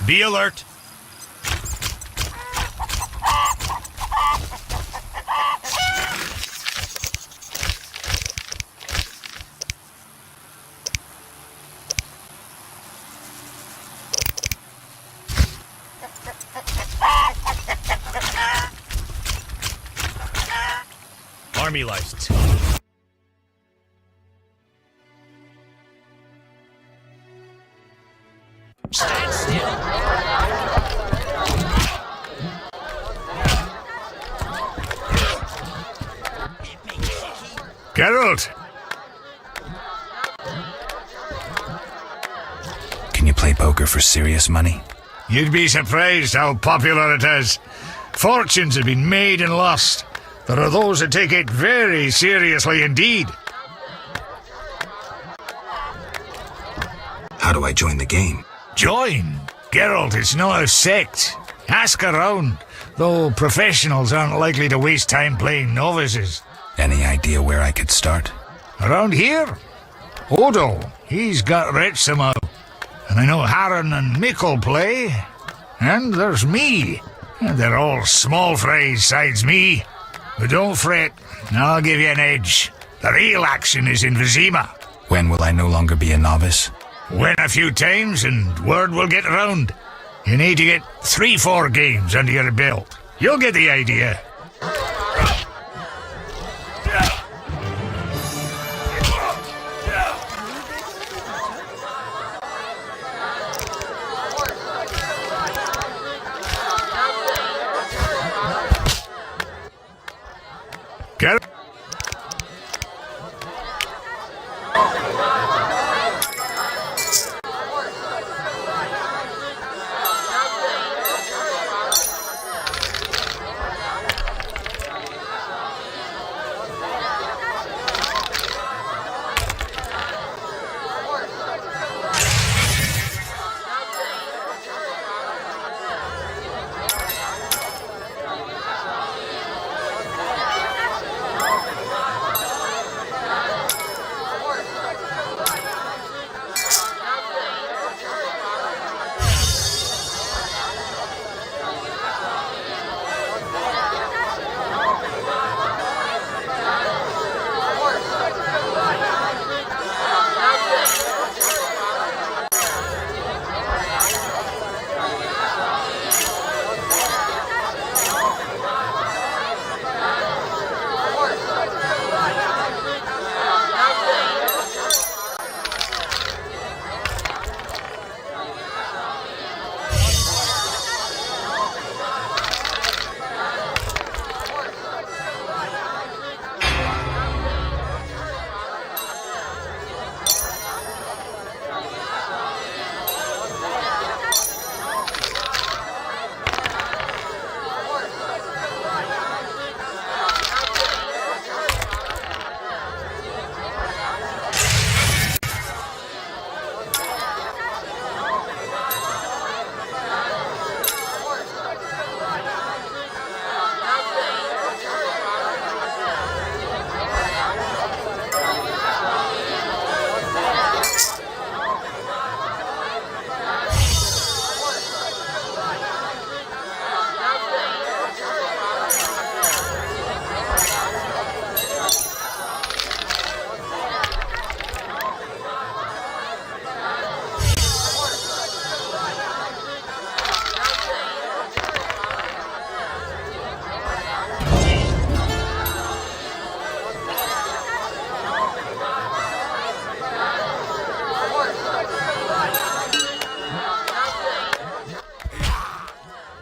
Be alert. Army license. Stand still. Geralt! Can you play poker for serious money? You'd be surprised how popular it is. Fortunes have been made and lost. There are those that take it very seriously indeed. How do I join the game? Join? Geralt, it's not a sect. Ask around, though professionals aren't likely to waste time playing novices. Any idea where I could start? Around here? Odo, he's got rich somehow. And I know Harren and Mikkel play. And there's me. And they're all small fries sides me. But don't fret, I'll give you an edge. The real action is in Vizima. When will I no longer be a novice? Win a few times and word will get round. You need to get 3-4 games under your belt. You'll get the idea. Get it?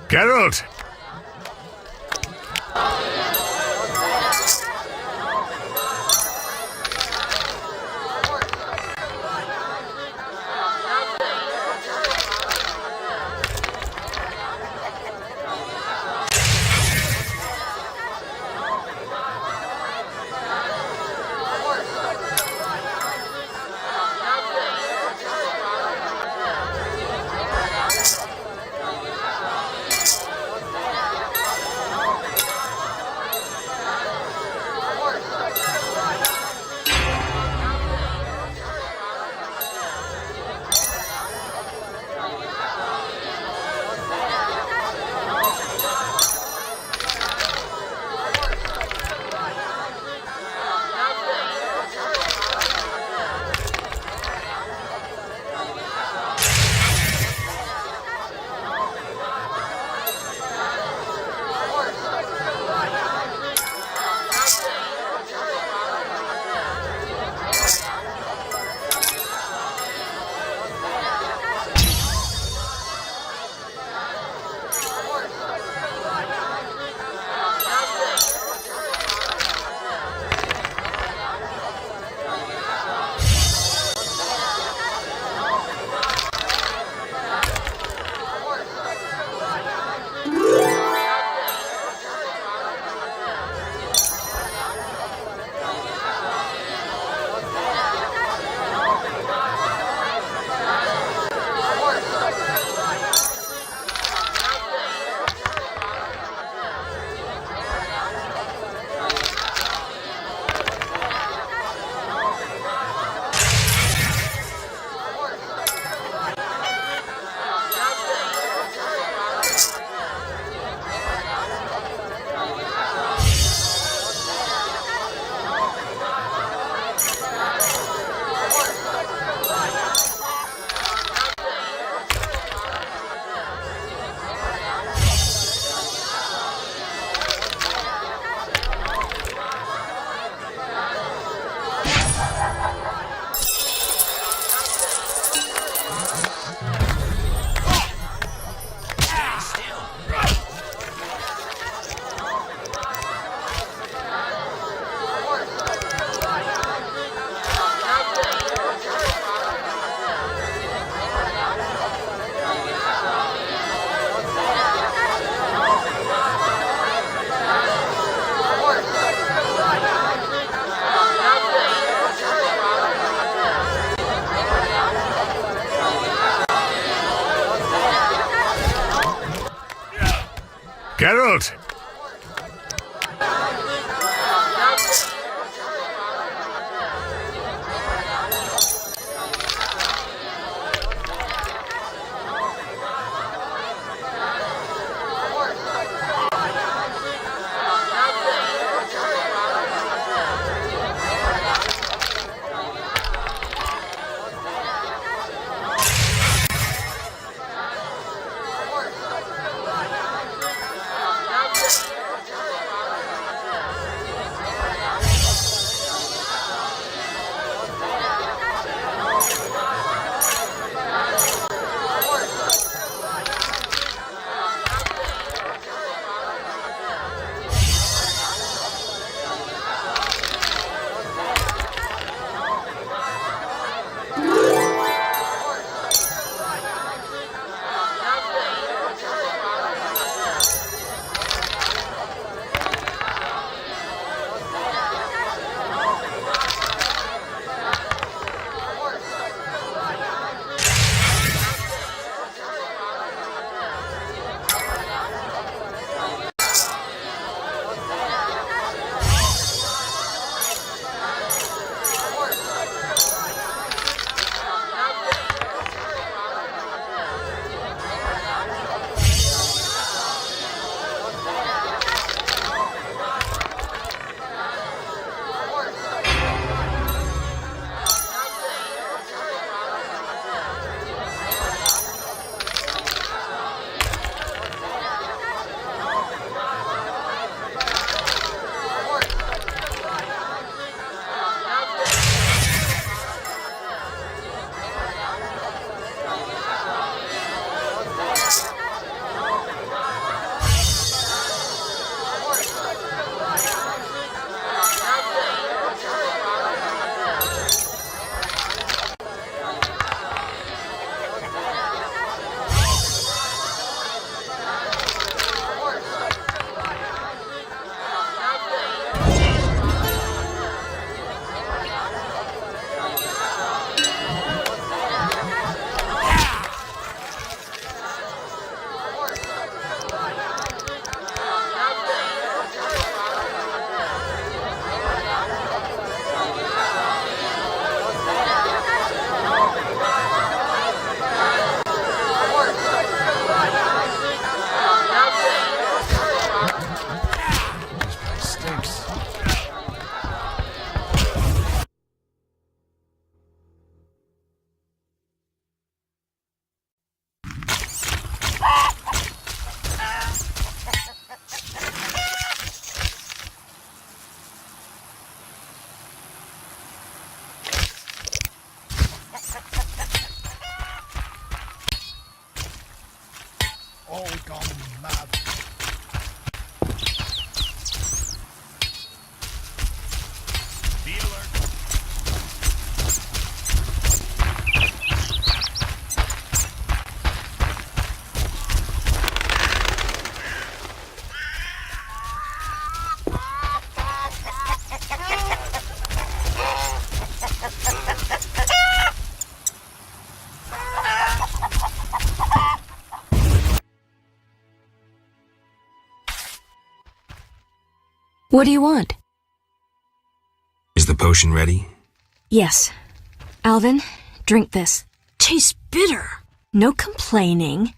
Geralt! What do you want? Is the potion ready? Yes. Alvin, drink this. Tastes bitter. No complaining.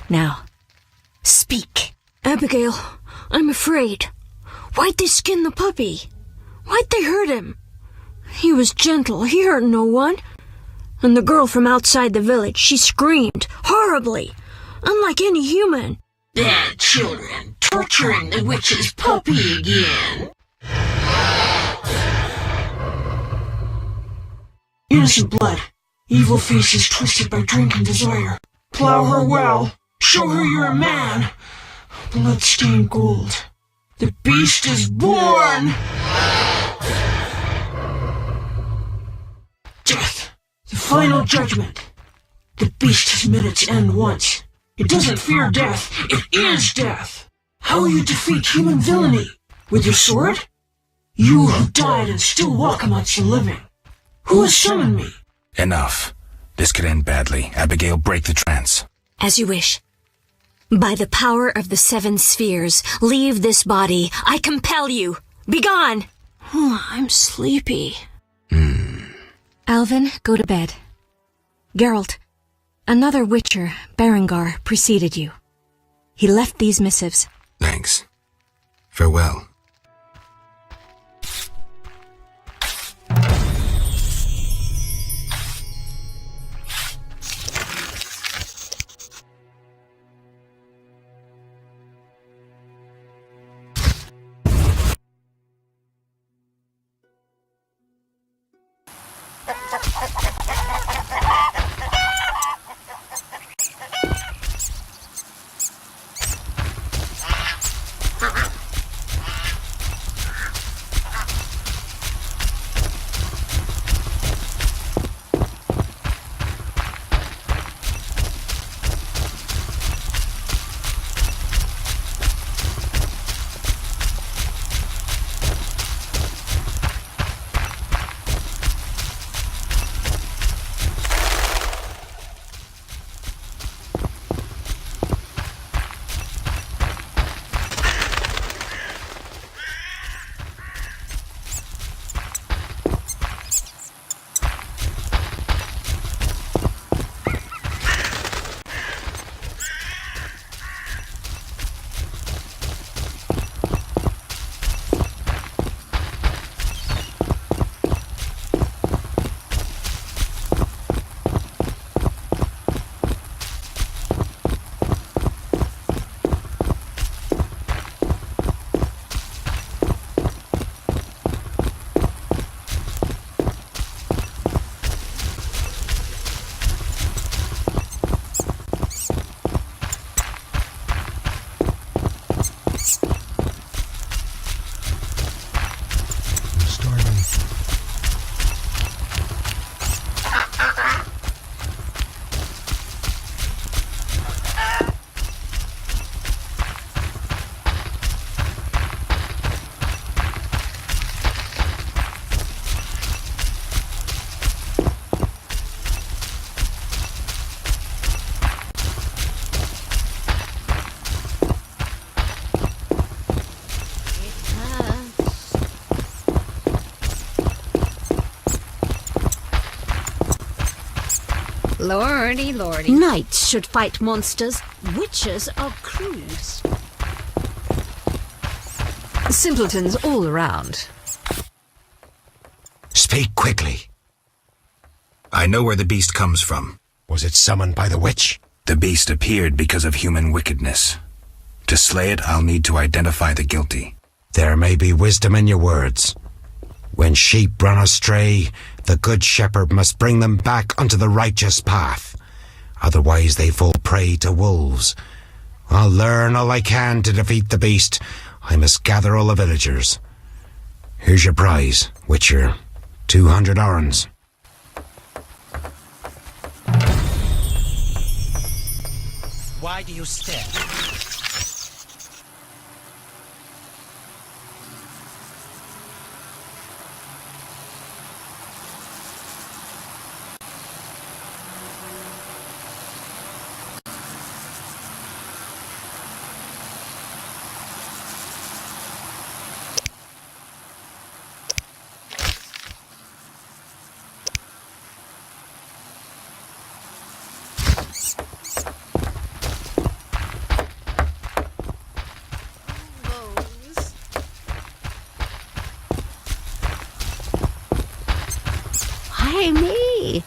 Now, speak. Abigail, I'm afraid. Why'd they skin the puppy? Why'd they hurt him? He was gentle. He hurt no one. And the girl from outside the village, she screamed horribly, unlike any human. Bad children torturing the witch's puppy again. Innocent blood. Evil faces twisted by drink and desire. Plow her well. Show her you're a man. Blood-stained gold. The beast is born! Death. The final judgment. The beast has met its end once. It doesn't fear death. It is death. How will you defeat human villainy? With your sword? You who died and still walk amongst the living. Who has summoned me? Enough. This could end badly. Abigail, break the trance. As you wish. By the power of the 7 spheres, leave this body. I compel you. Begone! I'm sleepy. Alvin, go to bed. Geralt, another witcher, Berengar, preceded you. He left these missives. Thanks. Farewell. Lordy, lordy. Knights should fight monsters. Witches are crews. Simpletons all around. Speak quickly. I know where the beast comes from. Was it summoned by the witch? The beast appeared because of human wickedness. To slay it, I'll need to identify the guilty. There may be wisdom in your words. When sheep run astray, the good shepherd must bring them back onto the righteous path. Otherwise they fall prey to wolves. I'll learn all I can to defeat the beast. I must gather all the villagers. Here's your prize, Witcher. 200 orens. Why do you stare? Why me?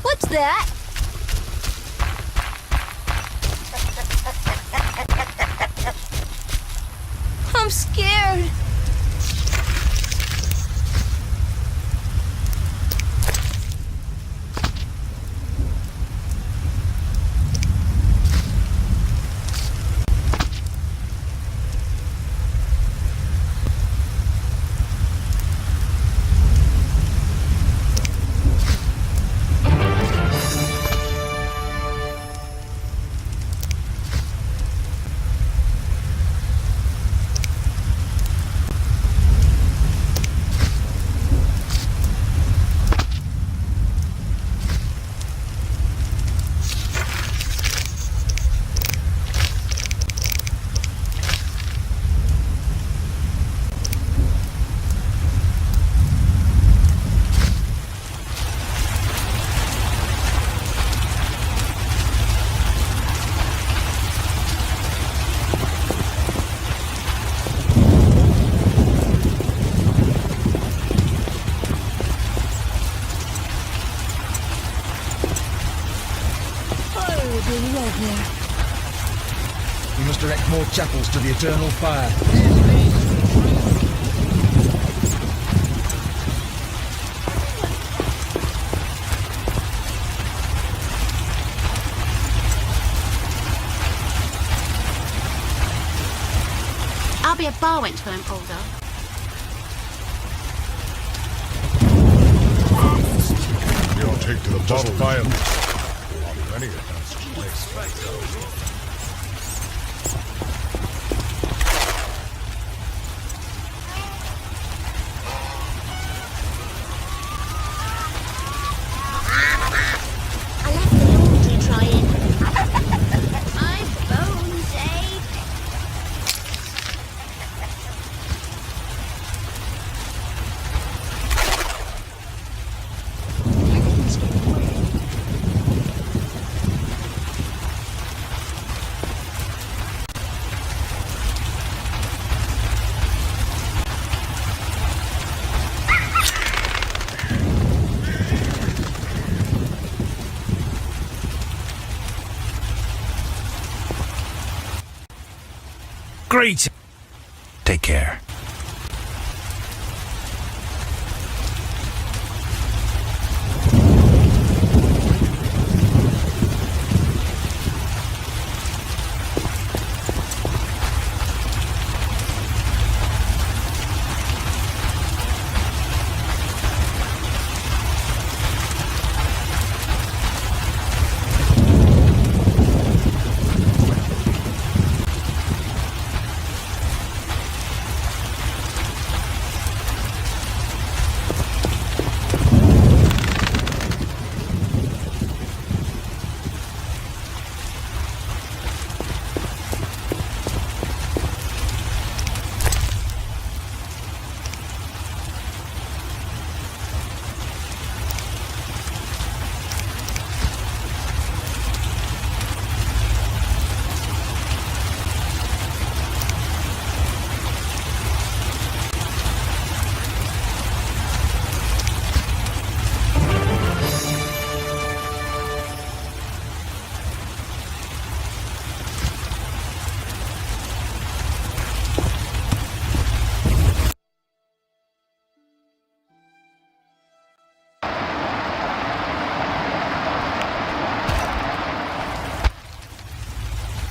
What's that? I'm scared. We must erect more chapels to the eternal fire. I'll be a bar wench when I'm older. You'll take to the bottle fire. I left the laundry drying. My bones ache. Great. Take care.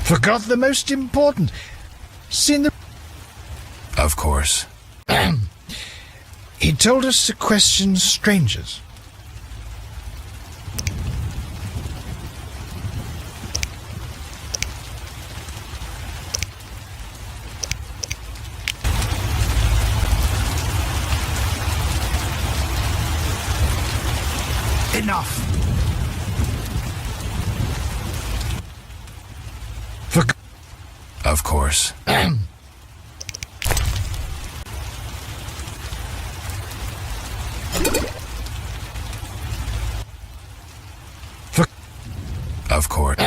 Forgot the most important. Seen the... Of course. He told us to question strangers. Enough. Of course. Of course.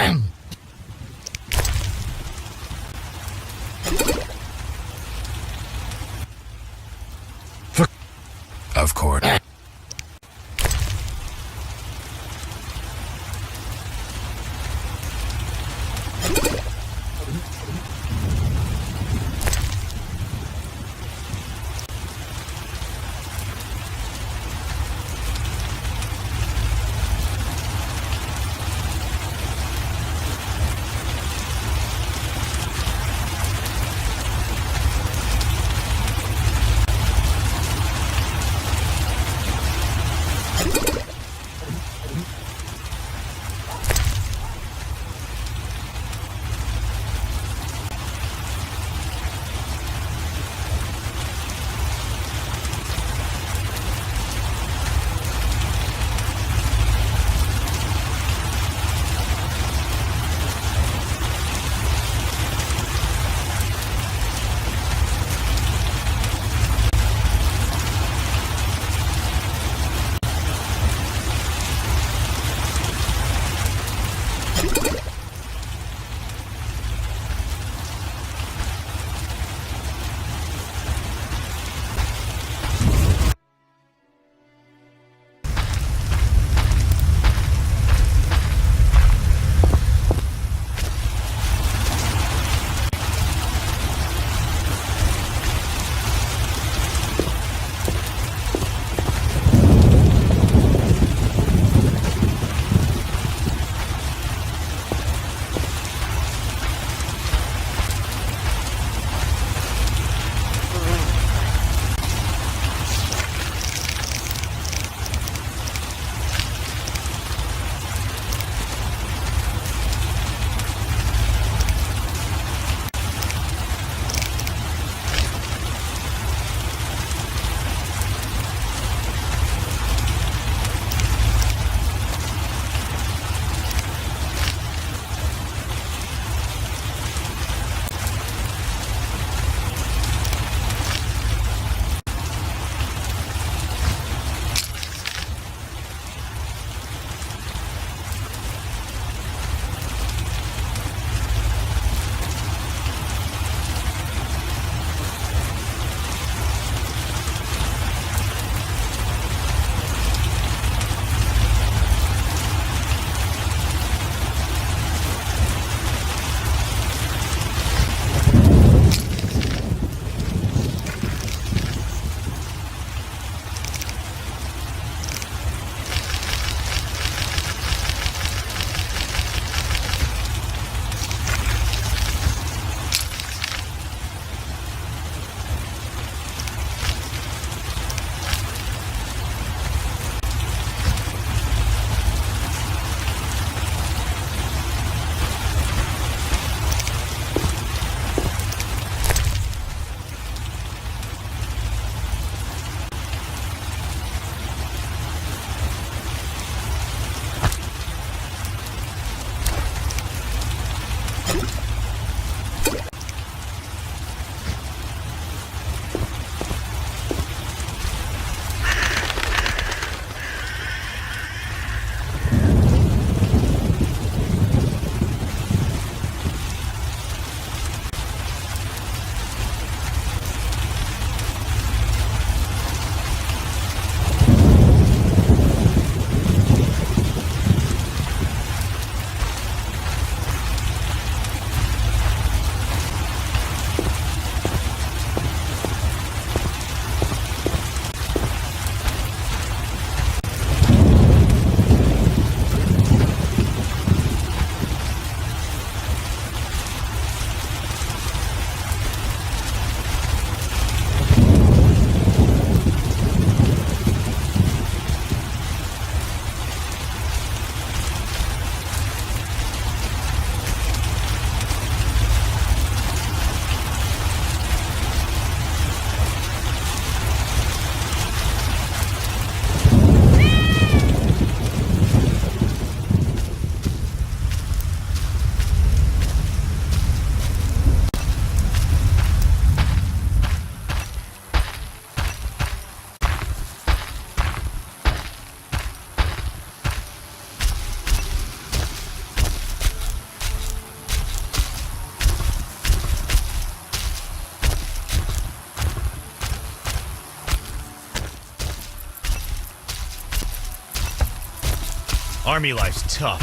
Army life's tough.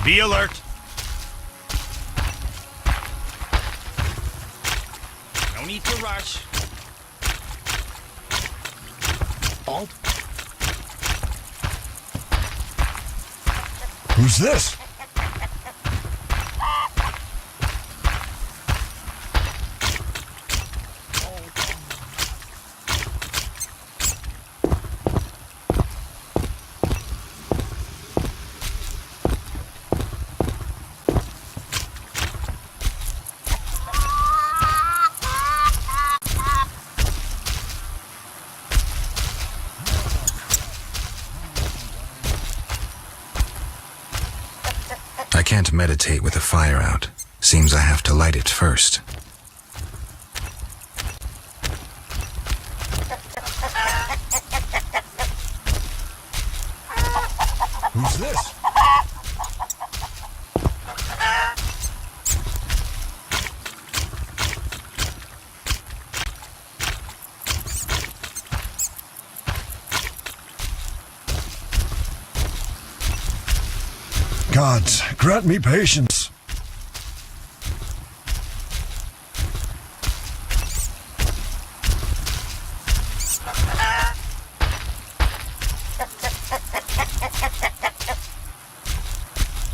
Be alert. No need to rush. Alt? Who's this? I can't meditate with the fire out. Seems I have to light it first. Who's this? Gods, grant me patience.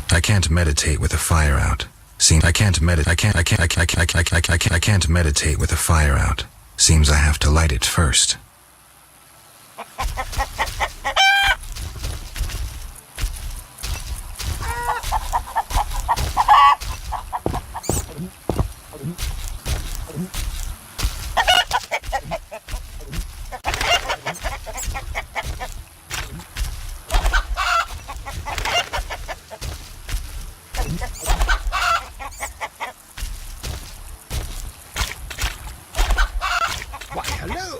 I can't meditate with the fire out. I can't meditate with the fire out. Seems I have to light it first. Why, hello.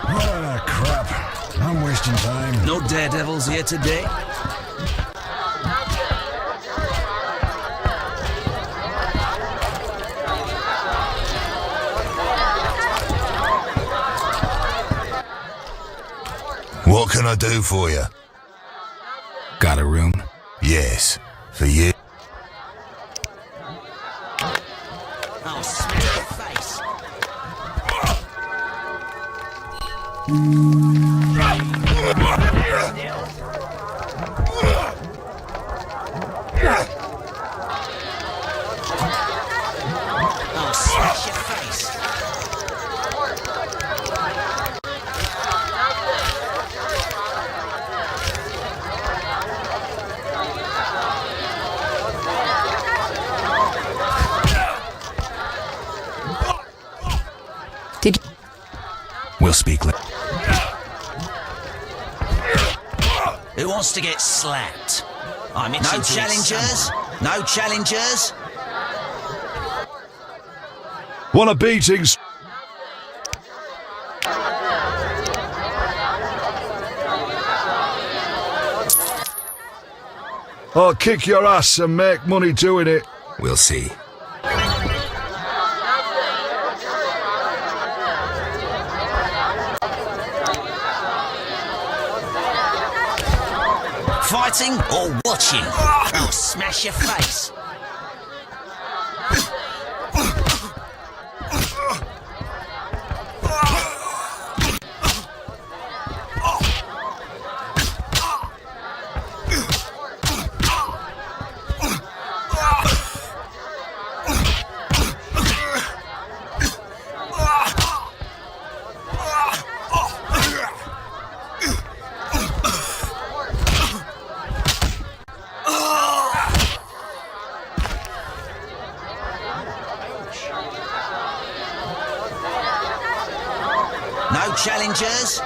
Ah, crap. I'm wasting time. No daredevils here today? What can I do for you? Got a room? Yes, for you. I'll smash your face. I'll smash your face. We'll speak later. Who wants to get slapped? I'm itching. No challengers? No challengers? Want a beatings? I'll kick your ass and make money doing it. We'll see. Fighting or watching? I'll smash your face. No challengers?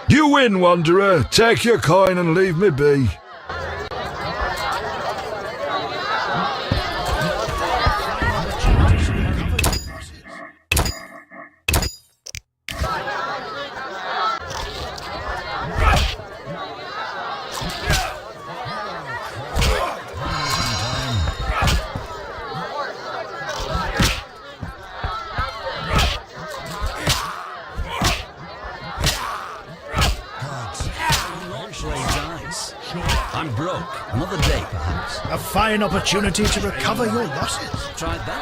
You win, Wanderer. Take your coin and leave me be. I'm broke. Another day, perhaps. A fine opportunity to recover your losses. Tried that.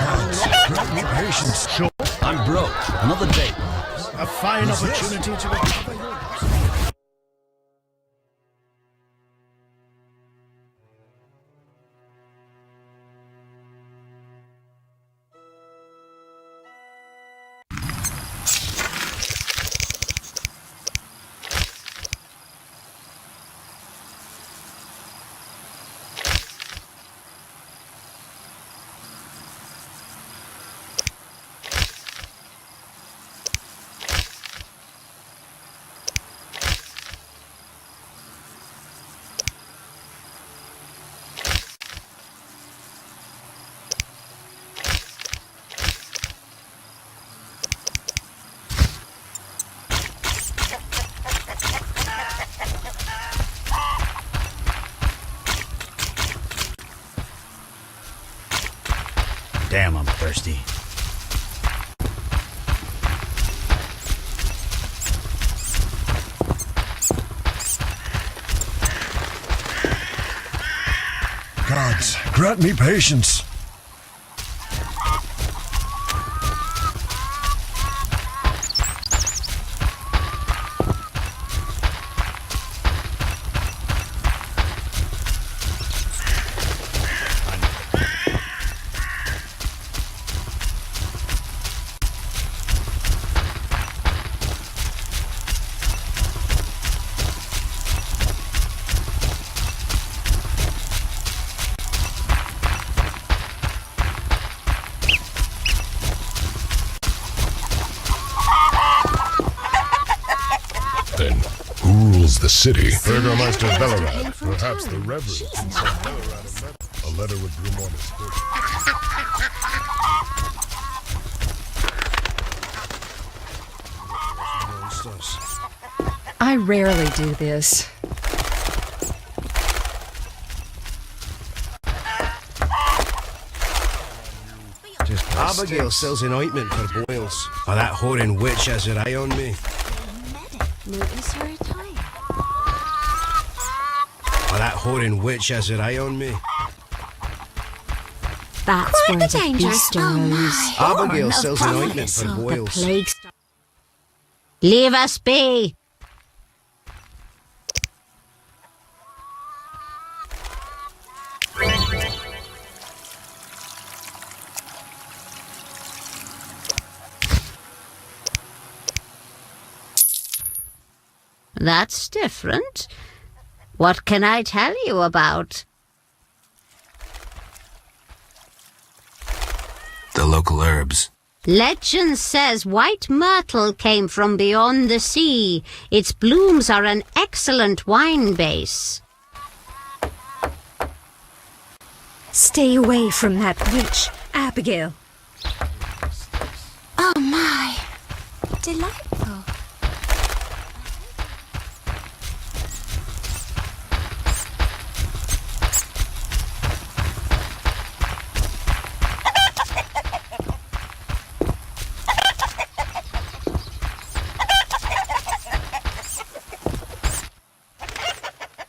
Gods, grant me patience. Sure. I'm broke. Another day, perhaps. A fine opportunity to recover your losses. Damn, I'm thirsty. Gods, grant me patience. Then, who rules the city? Burgomaster Velerad. Perhaps the Reverend can send Velerad a letter with Brumona's I rarely do this. Abigail sells an ointment for boils. Oh, that whoring witch has her eye on me. Notice her attire. Oh, that whoring witch has her eye on me. That's Quite where the the dangerous. beast Oh arose. my. Abigail Horn of sells an ointment promise. for The boils. plague. Leave us be. That's different. What can I tell you about? The local herbs. Legend says white myrtle came from beyond the sea. Its blooms are an excellent wine base. Stay away from that witch, Abigail. Oh my. Delightful.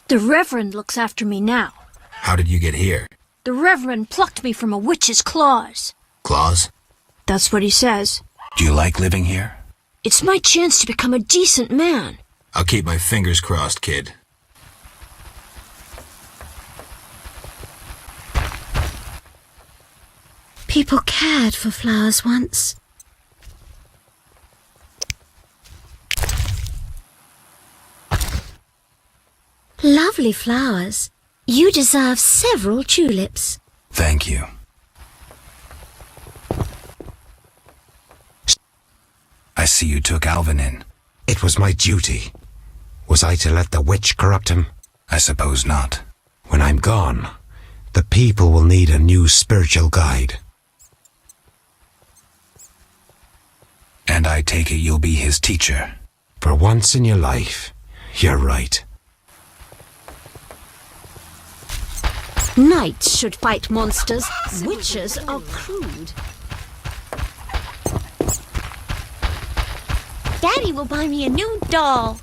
The Reverend looks after me now. How did you get here? The Reverend plucked me from a witch's claws. Claws? That's what he says. Do you like living here? It's my chance to become a decent man. I'll keep my fingers crossed, kid. People cared for flowers once. Lovely flowers. You deserve several tulips. Thank you. I see you took Alvin in. It was my duty. Was I to let the witch corrupt him? I suppose not. When I'm gone, the people will need a new spiritual guide. And I take it you'll be his teacher. For once in your life, you're right. Knights should fight monsters. Witches are crude. Daddy will buy me a new doll.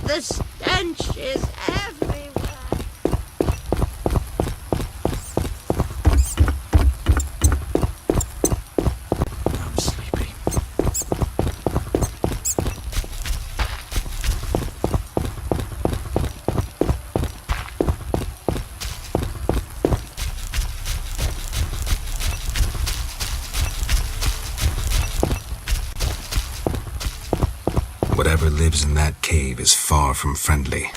The stench is everywhere. I'm sleepy. Whatever lives in that cave is far from friendly.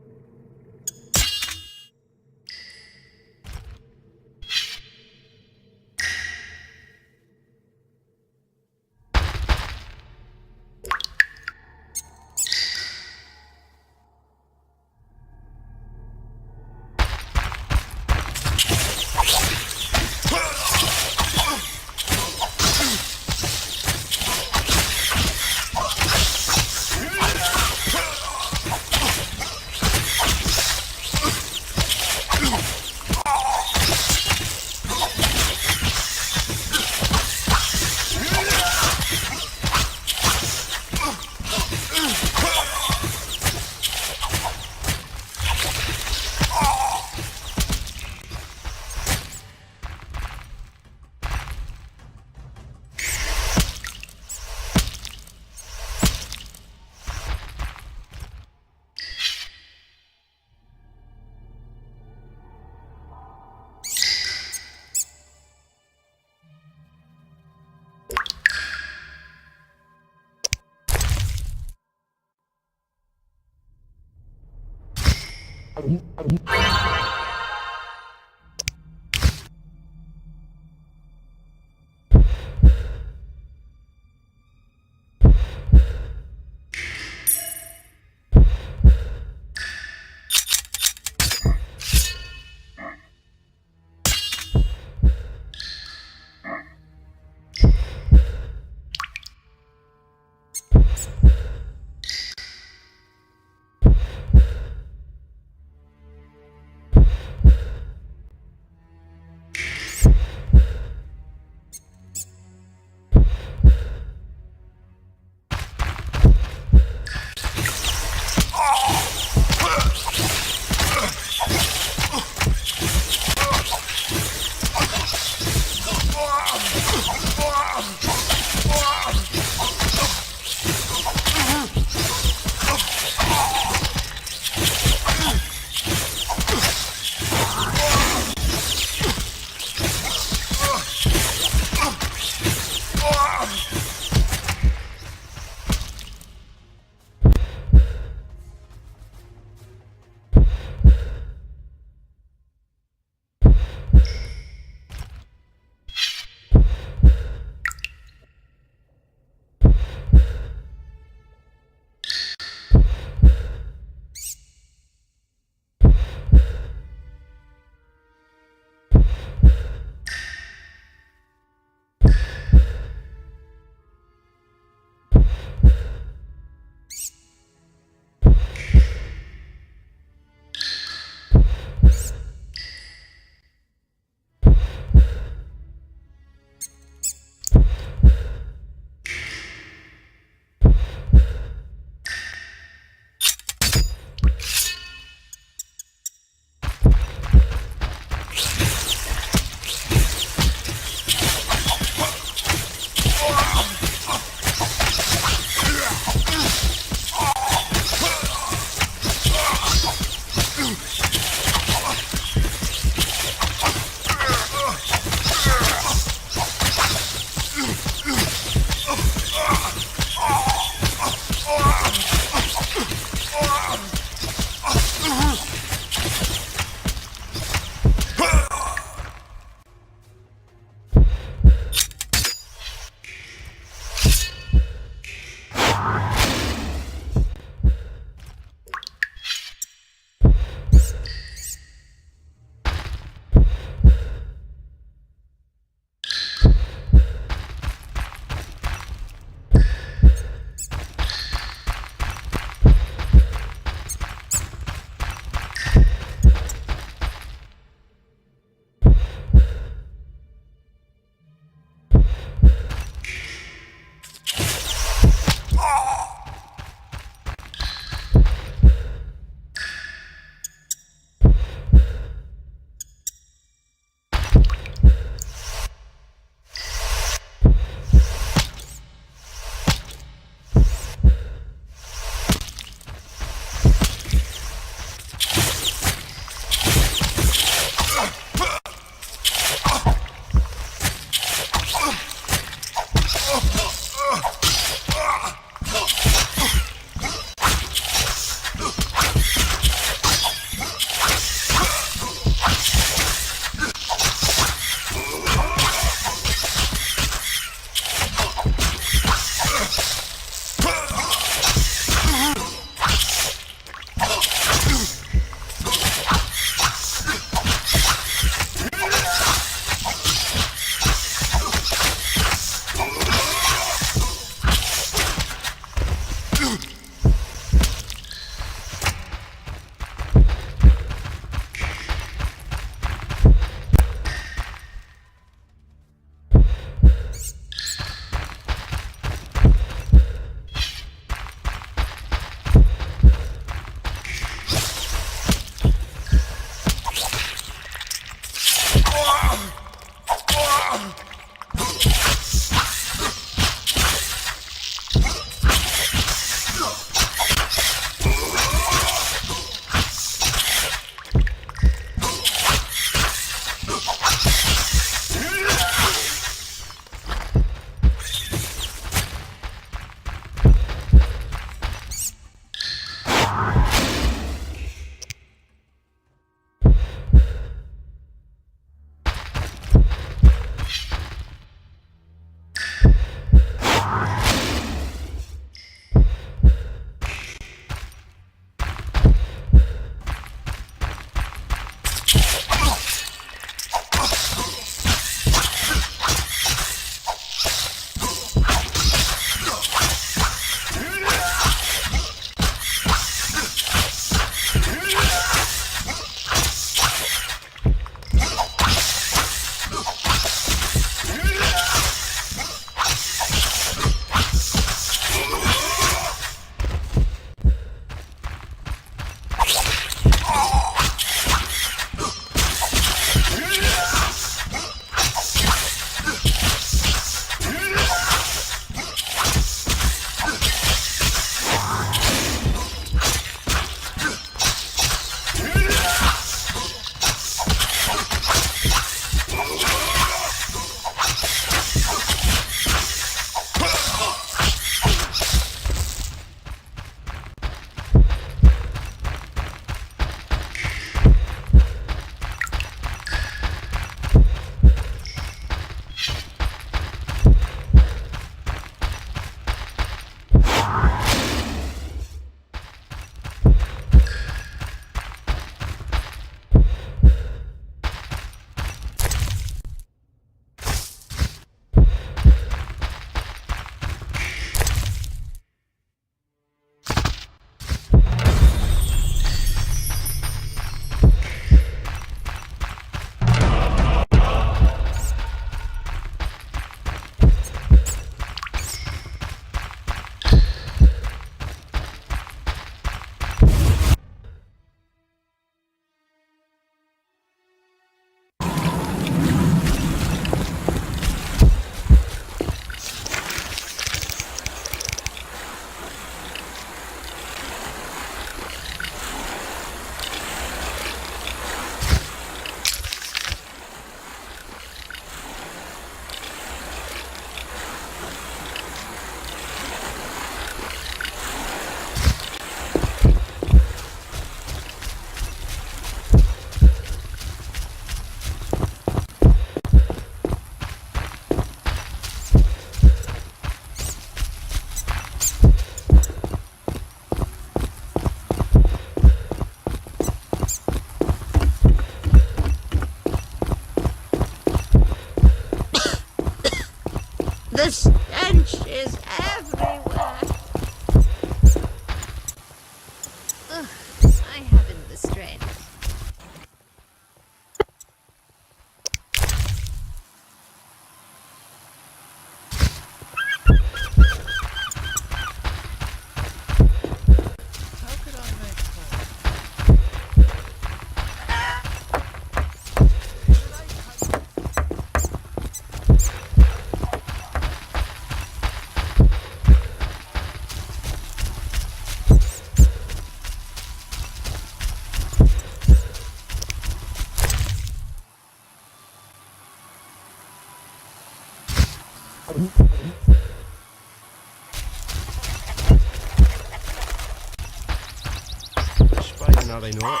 now they know it.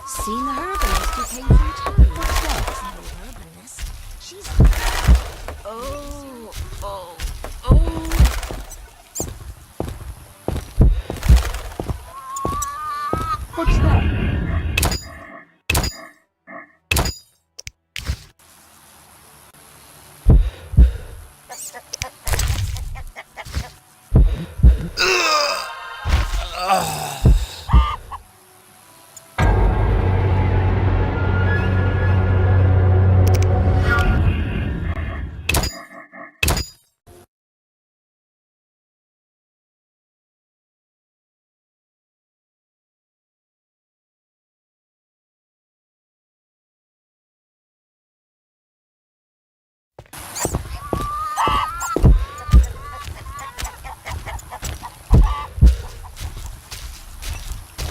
Seen the herbalist who came from town? What's that? No herbalist. She's... Oh. What's that?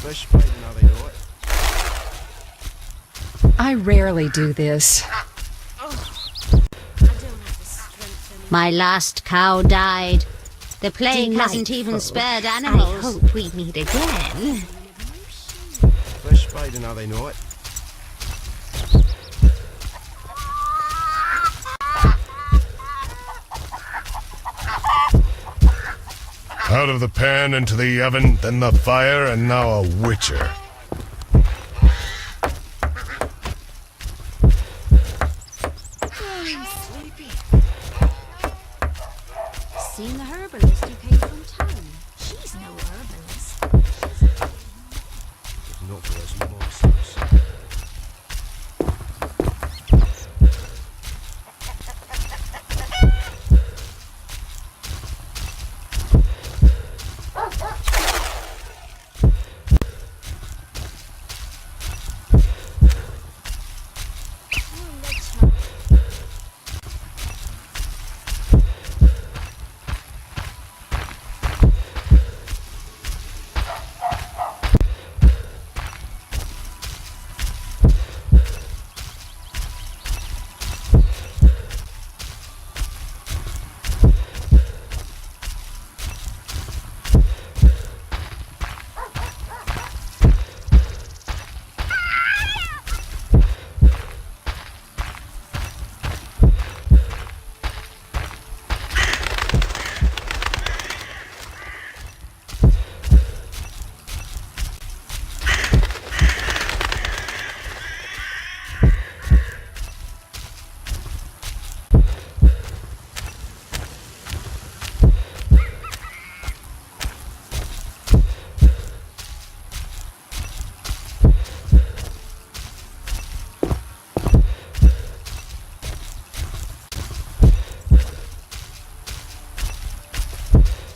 Fish fighting now they know it. I rarely do this. My last cow died. The plague hasn't even spared animals. I hope we meet again. Fish fighting now they know it. Out of the pan into the oven, then the fire, and now a witcher. Seen the herbalist who came from town? She's no herbalist. Not for us monsters.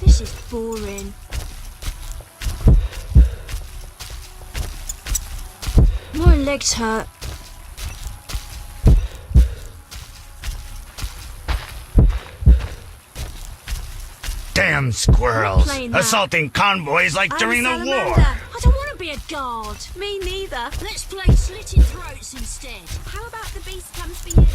This is boring. My legs hurt. Damn squirrels. Playing that. Assaulting convoys like during the war. I don't want to be a guard. Me neither. Let's play slitting throats instead. How about the beast comes for you?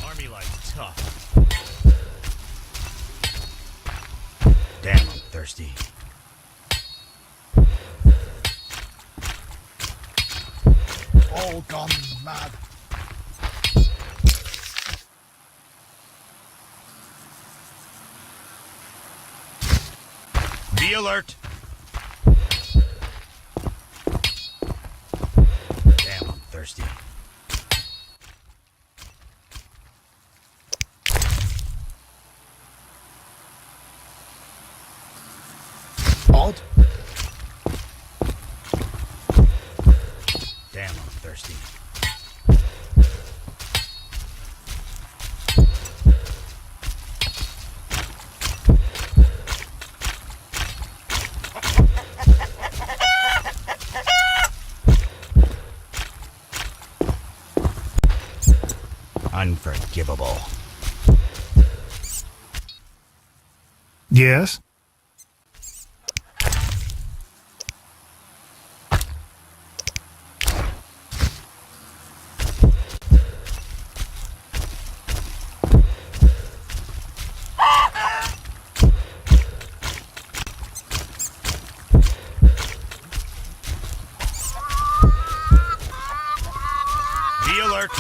Army life's tough. Damn, I'm thirsty. All gone mad. Be alert. Damn, I'm thirsty. Odd. Damn, I'm thirsty. Unforgivable. Yes? Be alert.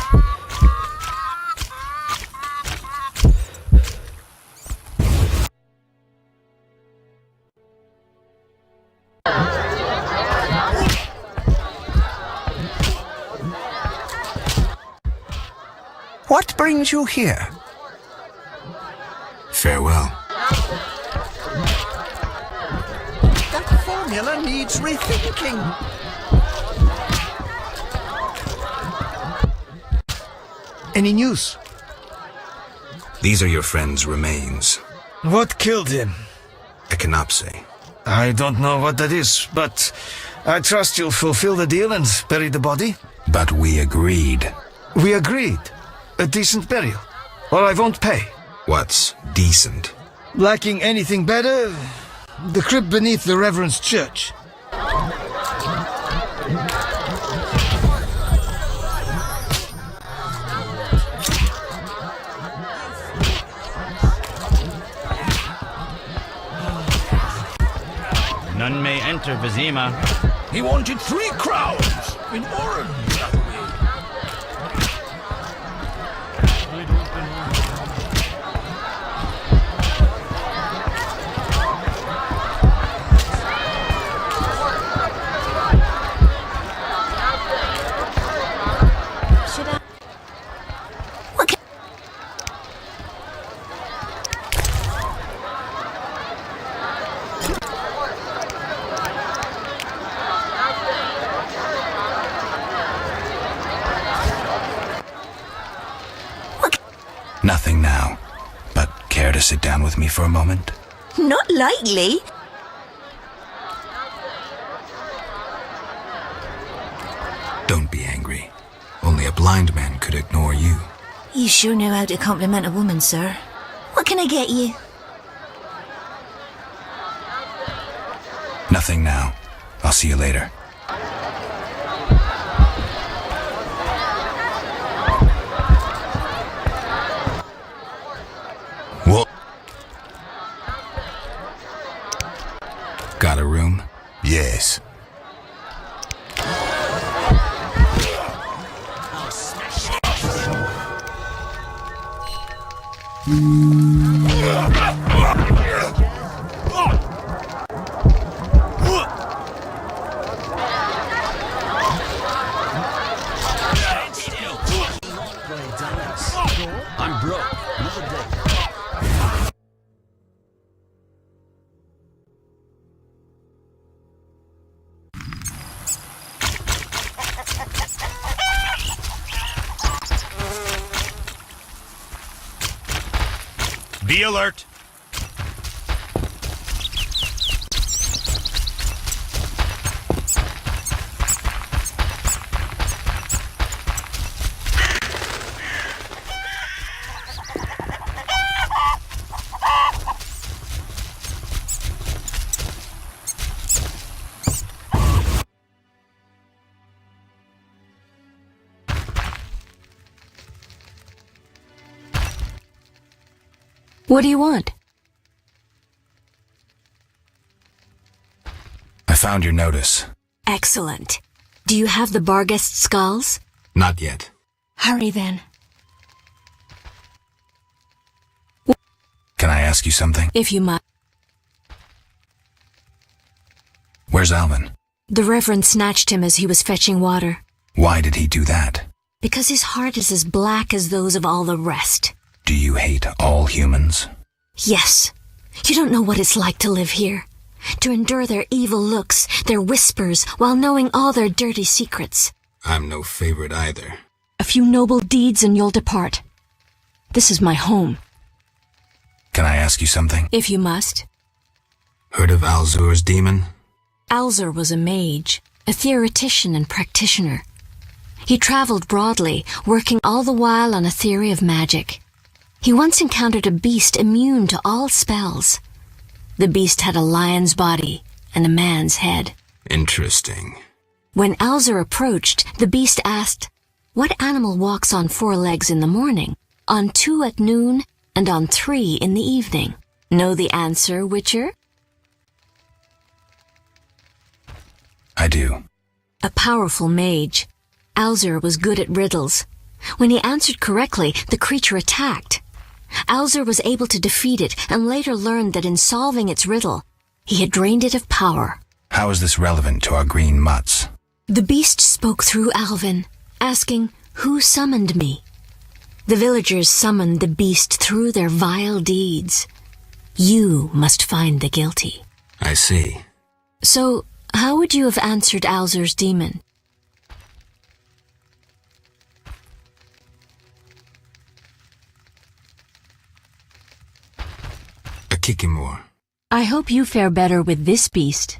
What brings you here? Farewell. That formula needs rethinking. Any news? These are your friend's remains. What killed him? Echinopsis. I don't know what that is, but I trust you'll fulfill the deal and bury the body. But we agreed. We agreed. A decent burial. Or I won't pay. What's decent? Lacking anything better, the crypt beneath the Reverend's church. None may enter Vizima. He wanted 3 crowns in orange. Nothing now. But care to sit down with me for a moment? Not likely. Don't be angry. Only a blind man could ignore you. You sure know how to compliment a woman, sir. What can I get you? Nothing now. I'll see you later. What? Got a room? Yes. I'm broke. Another day. Be alert. What do you want? I found your notice. Excellent. Do you have the Barghest skulls? Not yet. Hurry then. Can I ask you something? If you might. Where's Alvin? The Reverend snatched him as he was fetching water. Why did he do that? Because his heart is as black as those of all the rest. Do you hate all humans? Yes. You don't know what it's like to live here. to endure their evil looks, their whispers, while knowing all their dirty secrets. I'm no favorite either. A few noble deeds and you'll depart. This is my home. Can I ask you something? If you must. Heard of Alzur's demon? Alzur was a mage, a theoretician and practitioner. He traveled broadly, working all the while on a theory of magic. He once encountered a beast immune to all spells. The beast had a lion's body and a man's head. Interesting. When Alzur approached, the beast asked, "What animal walks on 4 legs in the morning, on 2 at noon, and on 3 in the evening?" Know the answer, Witcher? I do. A powerful mage. Alzur was good at riddles. When he answered correctly, the creature attacked. Alzur was able to defeat it and later learned that in solving its riddle, he had drained it of power. How is this relevant to our green mutts? The beast spoke through Alvin, asking, "Who summoned me?" The villagers summoned the beast through their vile deeds. You must find the guilty. I see. So, how would you have answered Alzur's demon? A Kikimor. I hope you fare better with this beast.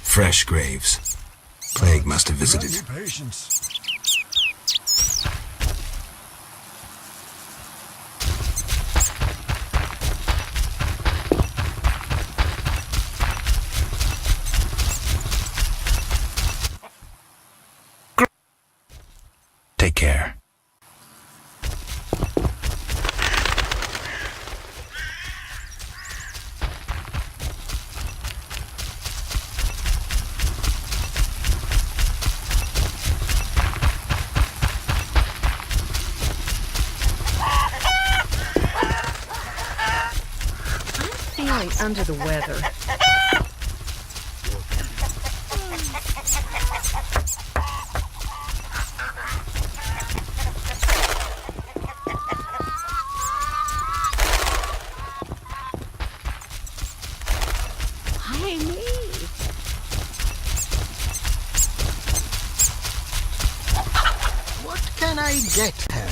Fresh graves. Plague must have visited. Take care. Feeling under the weather. What can I get her?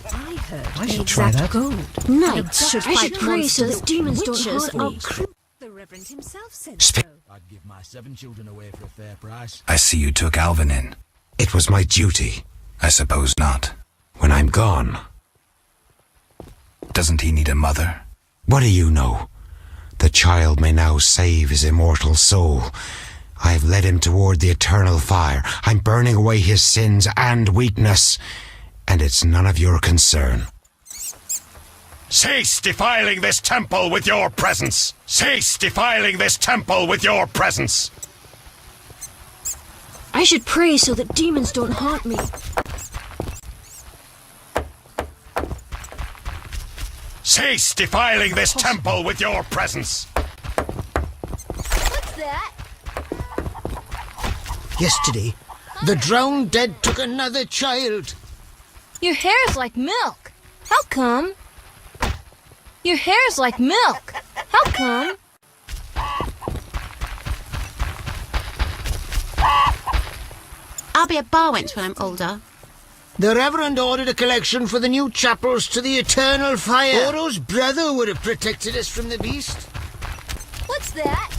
I heard I should try that. gold. Knights should I fight should pray so monsters. that demons don't Witches haunt me. The Reverend himself said Speak. I'd give my 7 children away for a fair price. I see you took Alvin in. It was my duty. I suppose not. When I'm gone, Doesn't he need a mother? what do you know? The child may now save his immortal soul. I've led him toward the eternal fire. I'm burning away his sins and weakness, and it's none of your concern. Cease defiling this temple with your presence! Cease defiling this temple with your presence! I should pray so that demons don't haunt me. Cease defiling this temple with your presence! What's that? Yesterday, the drowned dead took another child. Your hair's like milk. How come? Your hair's like milk. How come? I'll be a bar wench when I'm older. The Reverend ordered a collection for the new chapels to the eternal fire. Oro's brother would have protected us from the beast. What's that?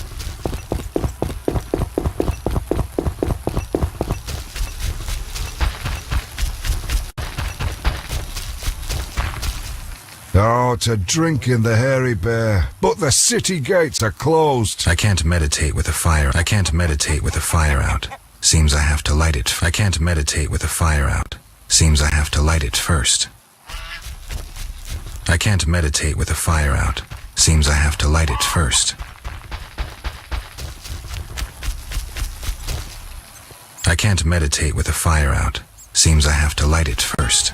Oh, to drink in the Hairy Bear. But the city gates are closed. I can't meditate with a fire. I can't meditate with a fire out. Seems I have to light it. I can't meditate with a fire out. Seems I have to light it first. I can't meditate with a fire out. Seems I have to light it first. I can't meditate with a fire out. Seems I have to light it first.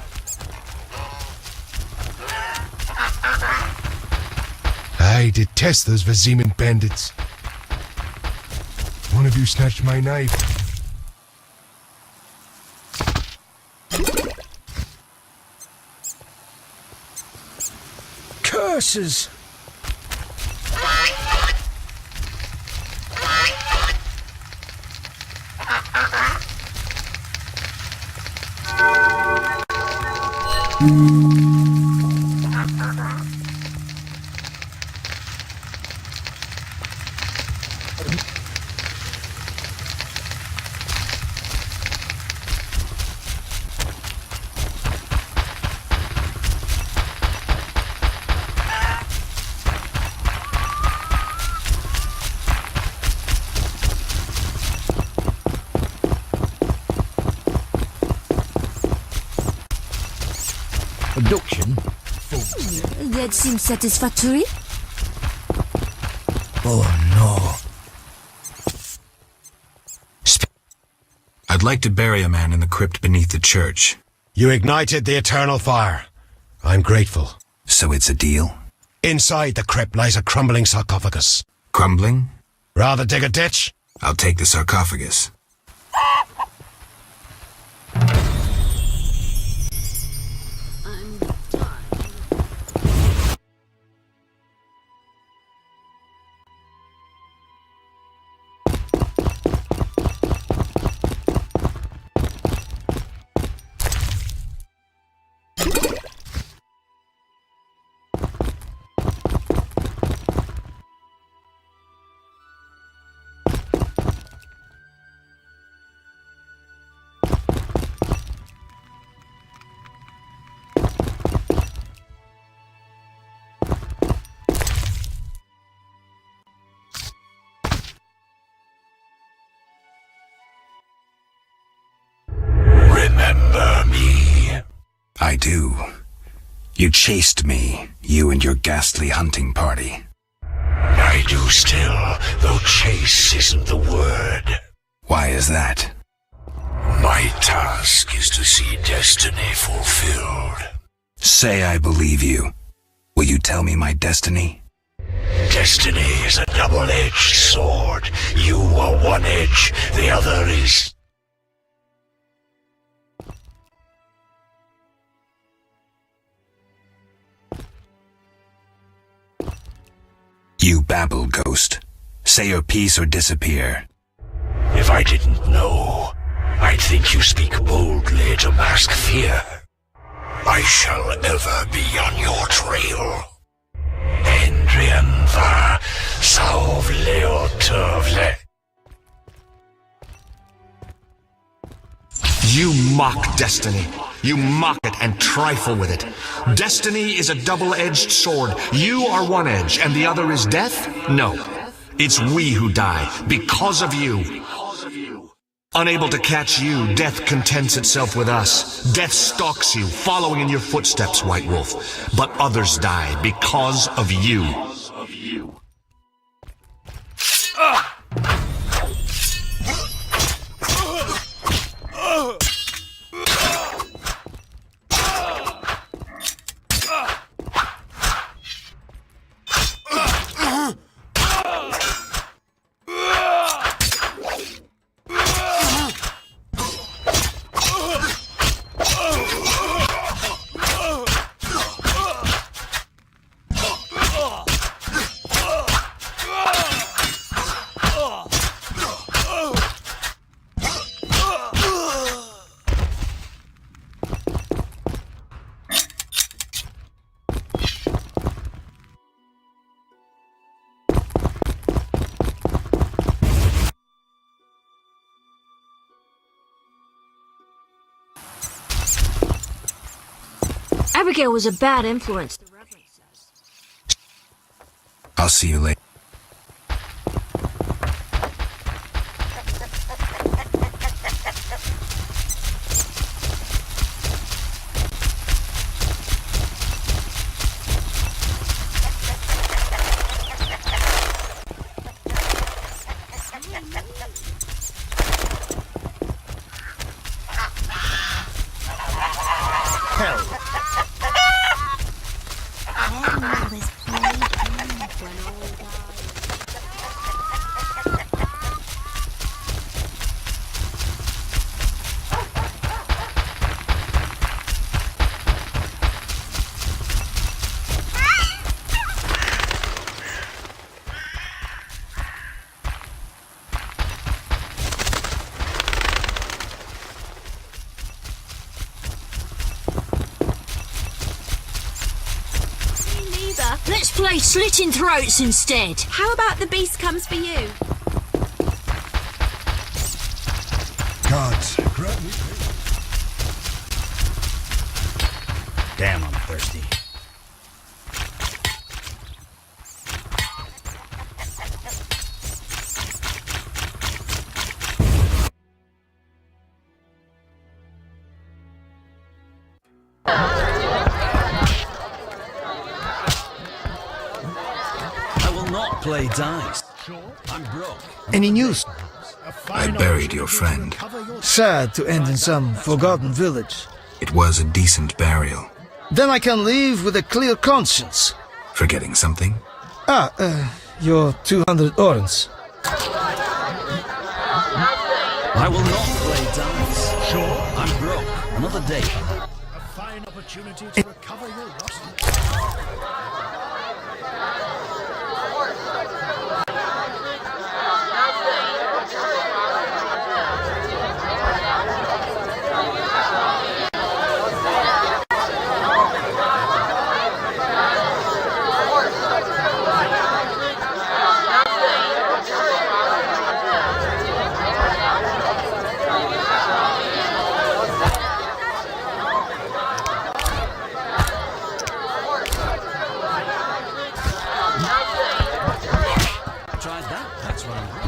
I detest those Viziman bandits. One of you snatched my knife. Curses! Abduction? That seems satisfactory. Oh no. I'd like to bury a man in the crypt beneath the church. You ignited the eternal fire. I'm grateful. So it's a deal? Inside the crypt lies a crumbling sarcophagus. Crumbling? Rather dig a ditch? I'll take the sarcophagus. Remember me? I do. You chased me, you and your ghastly hunting party. I do still, though chase isn't the word. Why is that? My task is to see destiny fulfilled. Say I believe you. Will you tell me my destiny? Destiny is a double-edged sword. You are one edge, the other is... You babble, Ghost. Say your piece or disappear. If I didn't know, I'd think you speak boldly to mask fear. I shall ever be on your trail. Endrian va sauvleotovle. You mock destiny. You mock it and trifle with it. Destiny is a double-edged sword. You are one edge and the other is death? No. It's we who die because of you. Unable to catch you, death contents itself with us. Death stalks you, following in your footsteps, White Wolf. But others die because of you. Abigail was a bad influence, the Reverend says. I'll see you later. play slitting throats instead. How about the beast comes for you? Gods, grant me. Damn, I'm thirsty. I will not play dice. I'm broke. Any news? I buried your friend. Sad to end in some forgotten village. It was a decent burial. Then I can leave with a clear conscience. Forgetting something? Your 200 orens. I will not play dice. Sure. I'm broke. Another day. A fine opportunity to recover your lost. Tried that. That's what I'm.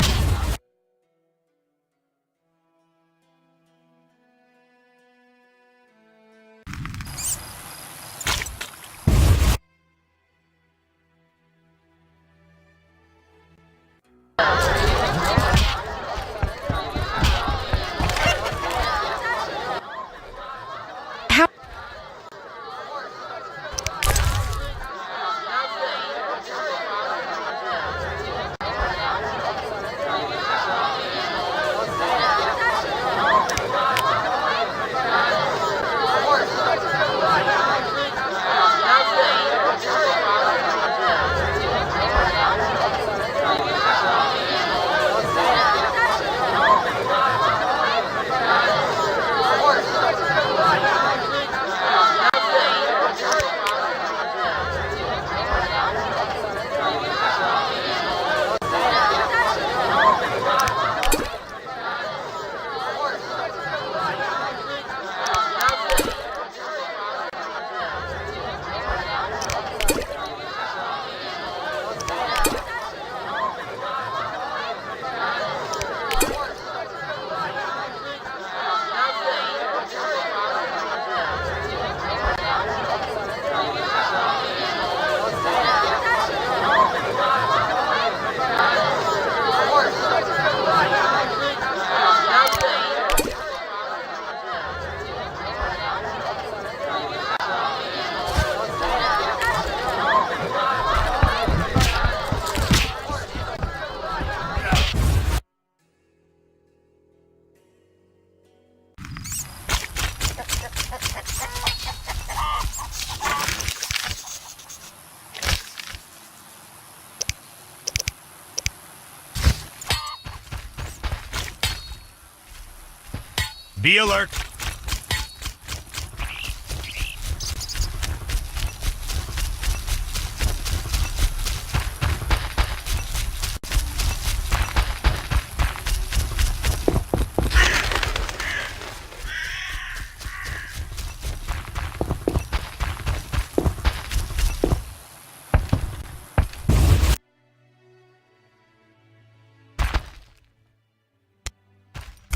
Be alert.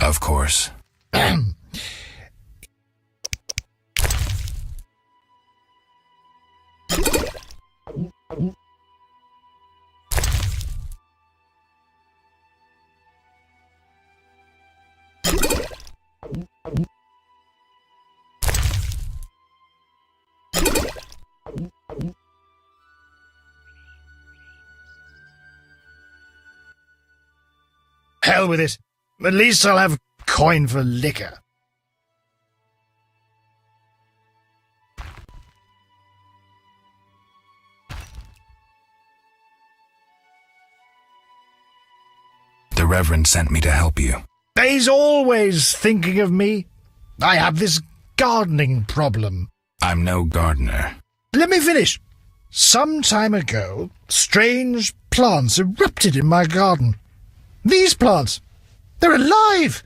Of course. Hell with it. At least I'll have coin for liquor. The Reverend sent me to help you. He's always thinking of me. I have this gardening problem. I'm no gardener. Let me finish. Some time ago, strange plants erupted in my garden. These plants, they're alive!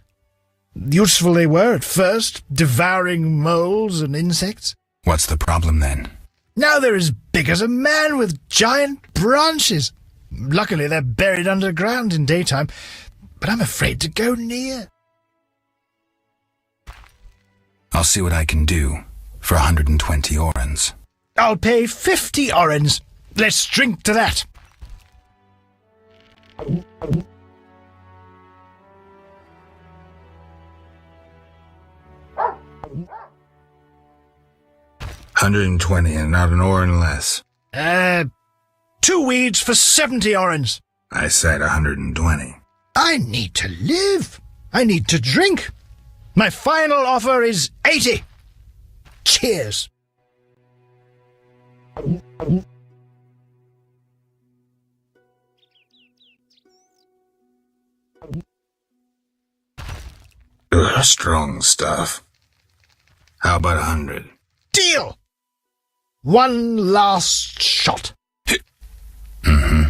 Useful they were at first, devouring moles and insects. What's the problem then? Now they're as big as a man with giant branches. Luckily they're buried underground in daytime, but I'm afraid to go near. I'll see what I can do for 120 orens. I'll pay 50 orens. Let's drink to that. $120 and not an oren less. 2 weeds for 70 orens. I said 120. I need to live. I need to drink. My final offer is 80. Cheers. Ugh, strong stuff. How about 100? Deal. One last shot. Mm-hmm.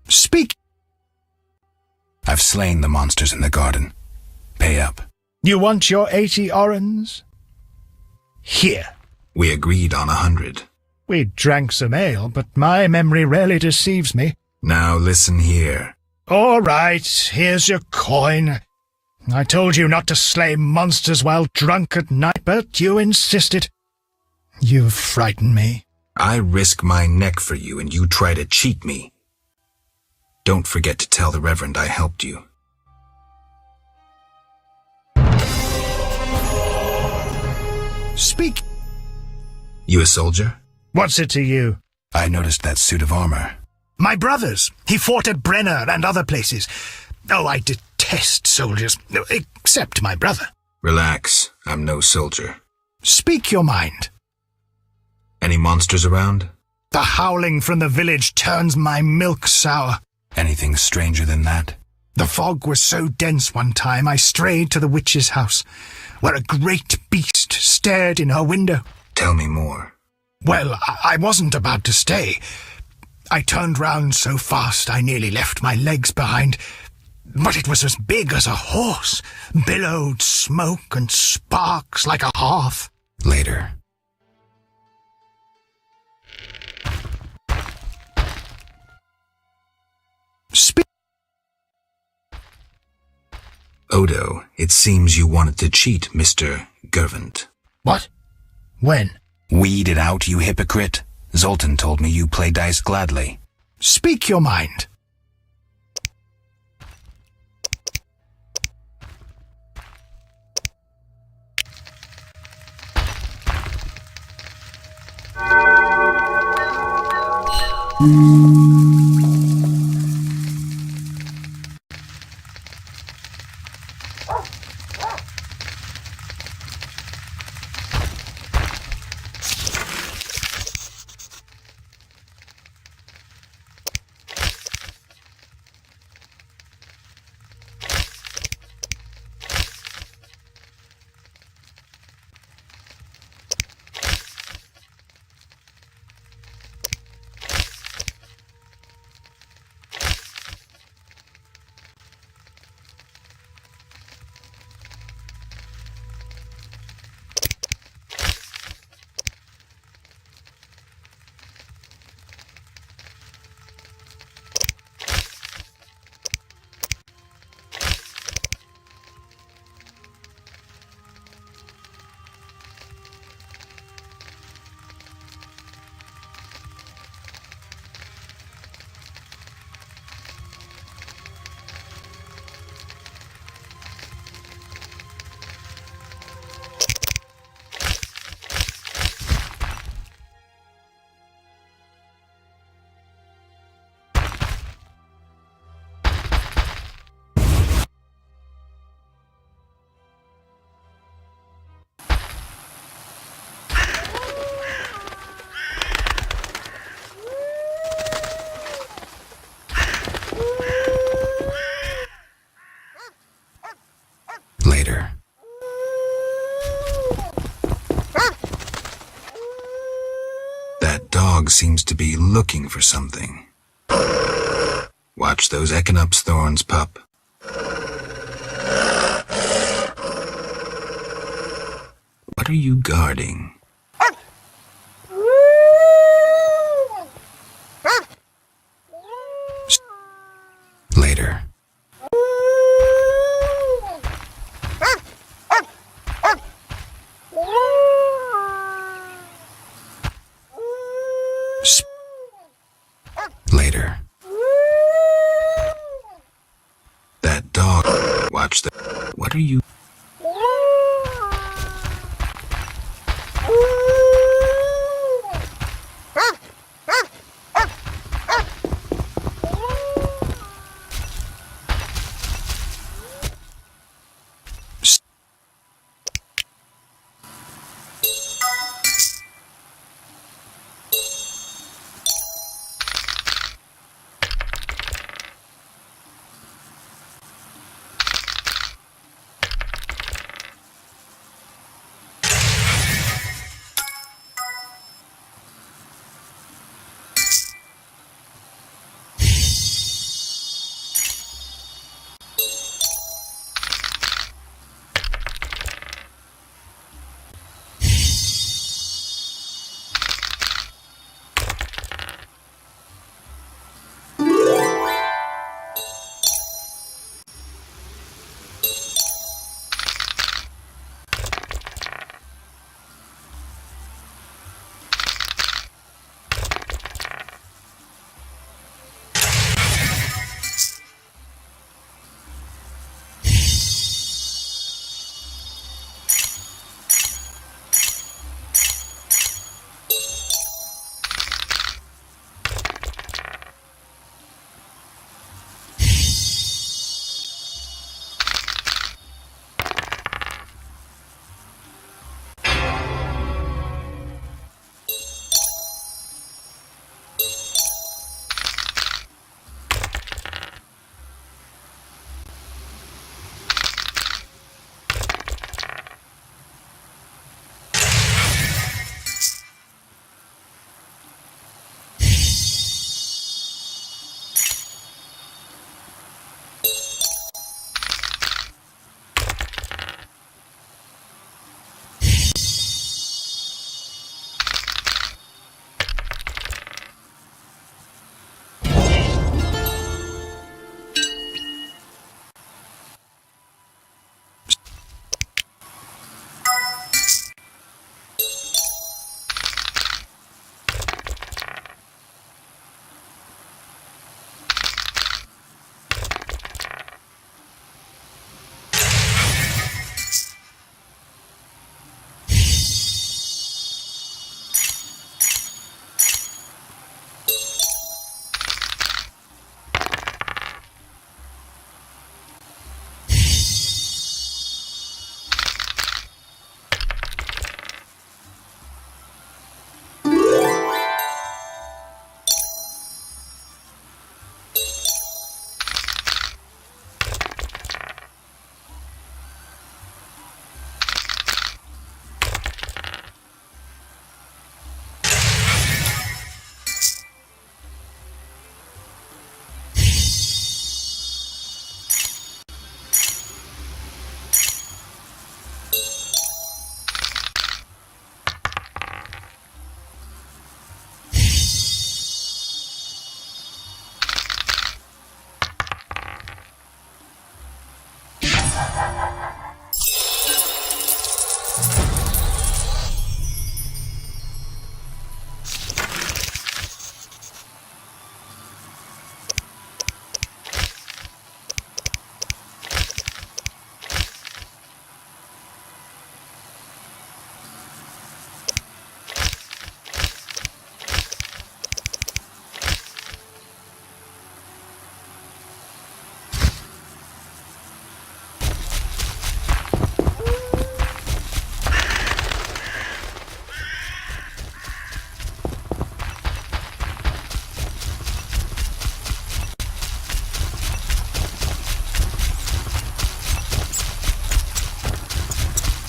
Speak. I've slain the monsters in the garden. Pay up. You want your 80 orens? Here. We agreed on 100. We drank some ale, but my memory rarely deceives me. Now listen here. All right, here's your coin. I told you not to slay monsters while drunk at night, but you insisted. You frighten me. I risk my neck for you, and you try to cheat me. Don't forget to tell the Reverend I helped you. Speak. You a soldier? What's it to you? I noticed that suit of armor. My brother's. He fought at Brenner and other places. Oh, I detest soldiers, except my brother. Relax, I'm no soldier. Speak your mind. Any monsters around? The howling from the village turns my milk sour. Anything stranger than that? The fog was so dense one time I strayed to the witch's house, where a great beast stared in her window. Tell me more. Well, I wasn't about to stay. I turned round so fast I nearly left my legs behind. But it was as big as a horse, billowed smoke and sparks like a hearth. Later. Speak. Odo, it seems you wanted to cheat Mr. Gervant. What? When? Weed it out, you hypocrite. Zoltan told me you play dice gladly. Speak your mind. dog seems to be looking for something. Watch those Echinop's thorns, pup. What are you guarding? Later. Later. That dog. Watch the. What are you?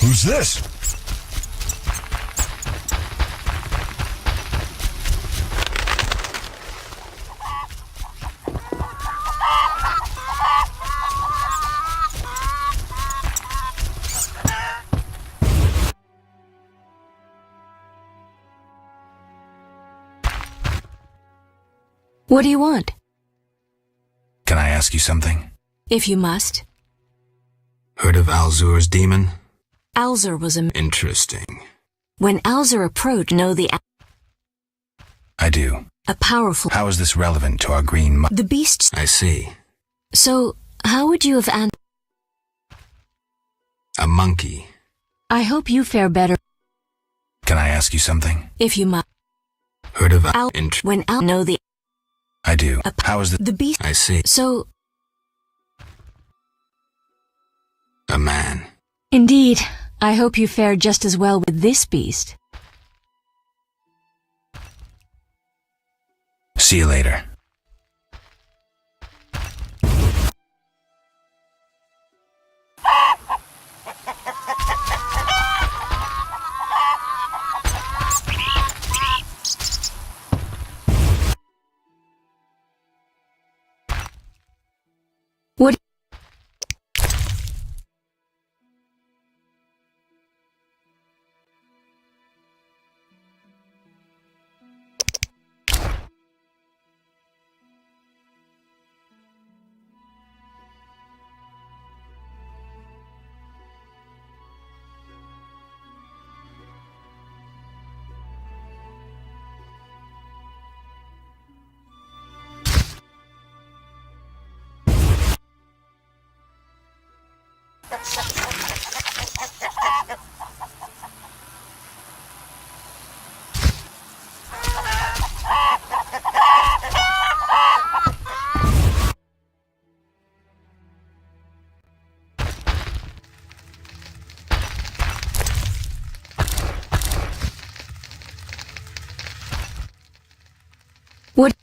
Who's this? What do you want? Can I ask you something? If you must. Heard of Alzur's demon? Alzur was a... Interesting. When Alzur approached, know the... I do. A powerful... How is this relevant to our green... The beasts... I see. So, how would you have A monkey. I hope you fare better. Can I ask you something? If you must. Heard of When know the... I do. How is the beast... I see. So... A man. Indeed. I hope you fare just as well with this beast. See you later. What? What?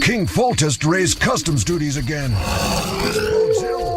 King Foltest raised customs duties again. This bodes ill.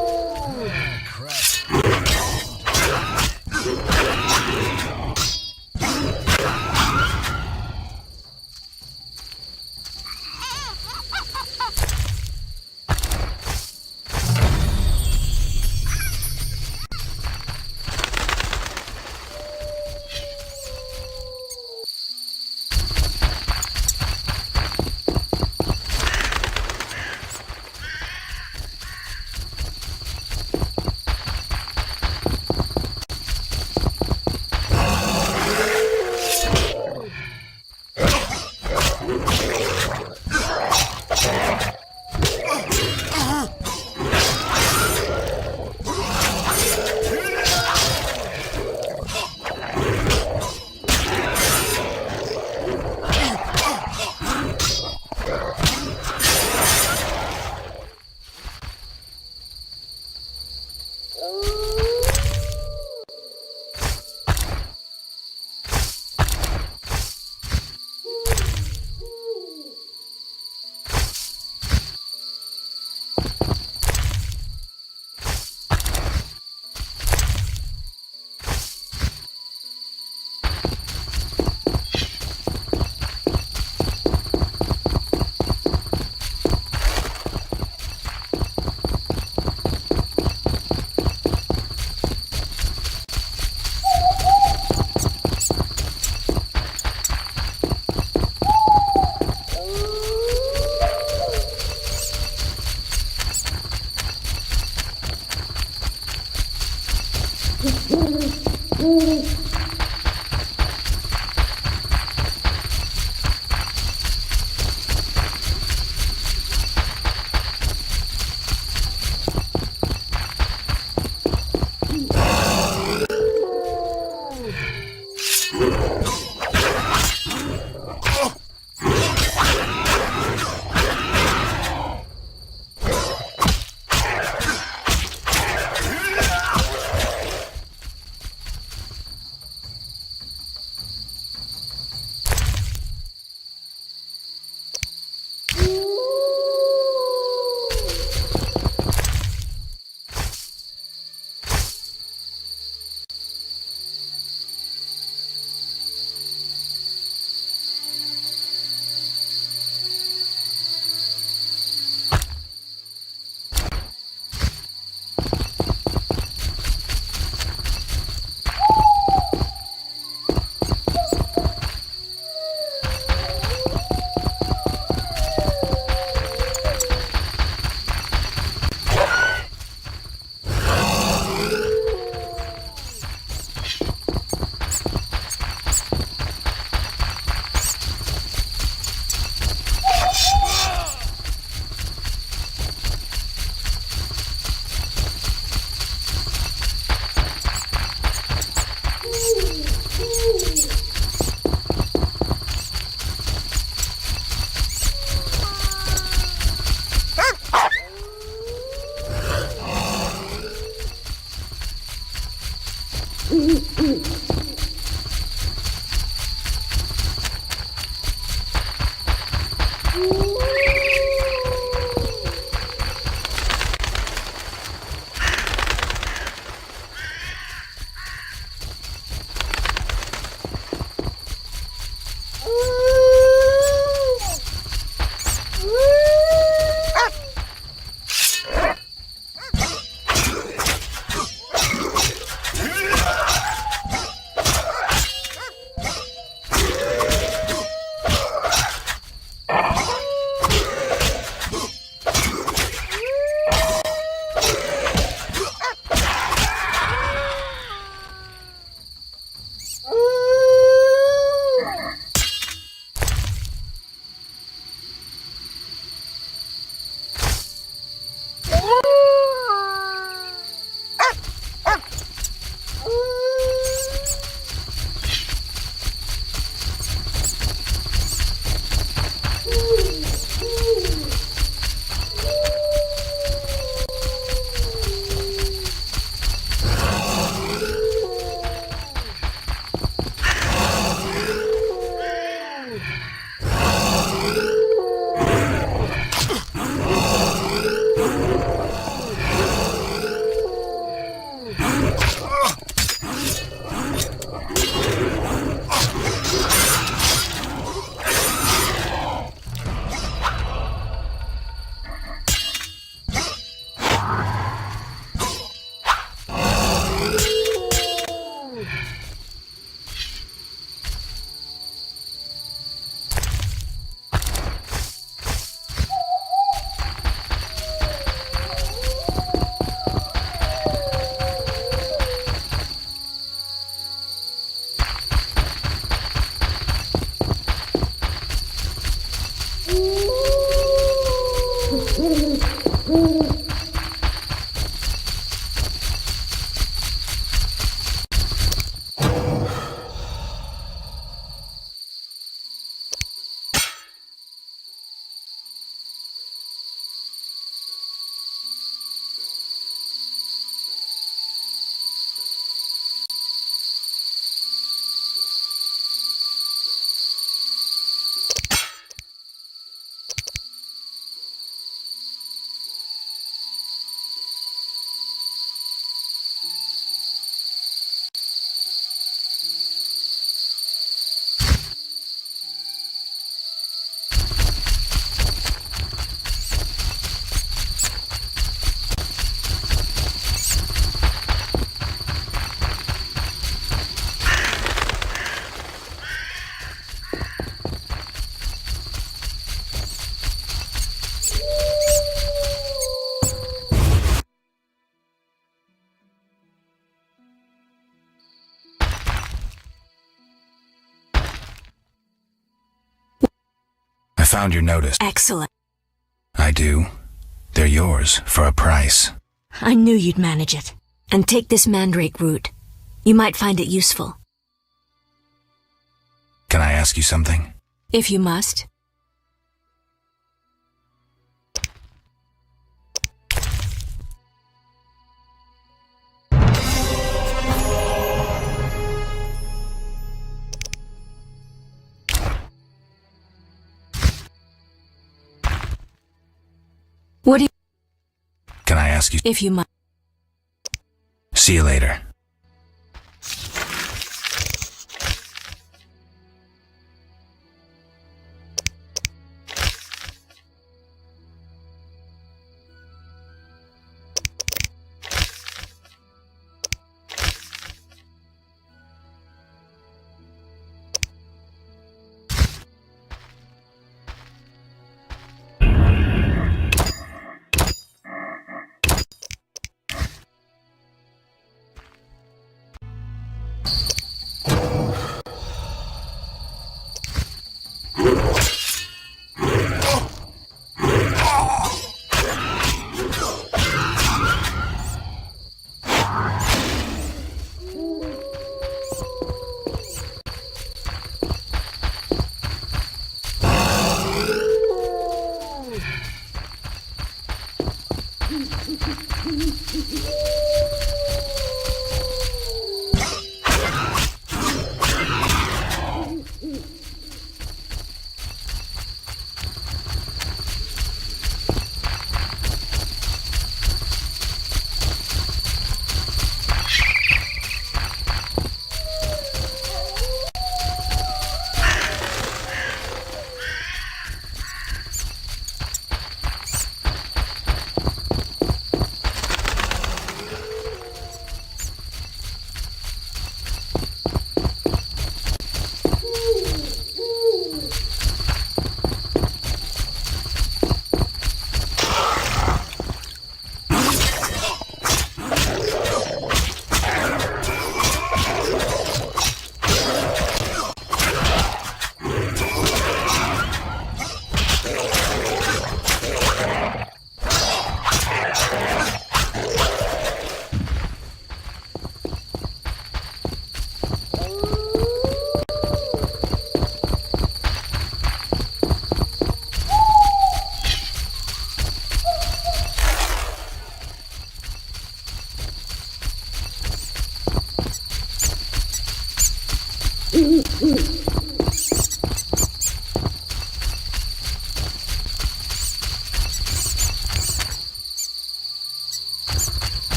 Found your notice. Excellent. I do. They're yours for a price. I knew you'd manage it. And take this mandrake root. You might find it useful. ask you something? If you must. What do you... Can I ask you? If you must. See you later.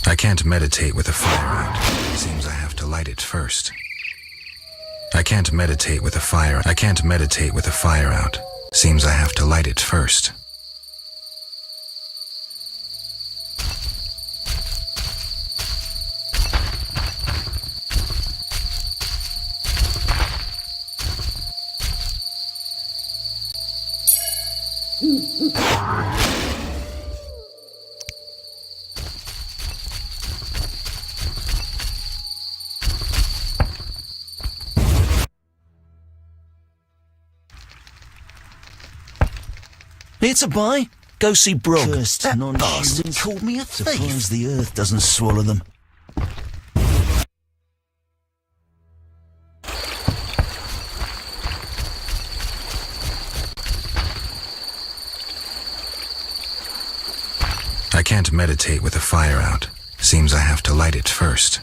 I can't meditate with a fire out. Seems I have to light it first. I can't meditate with a fire. I can't meditate with a fire out. Seems I have to light it first. Here to buy? Go see Brog. Cursed That non-human bastard called me a thief. Suppose the earth doesn't swallow them. I can't meditate with a fire out. Seems I have to light it first.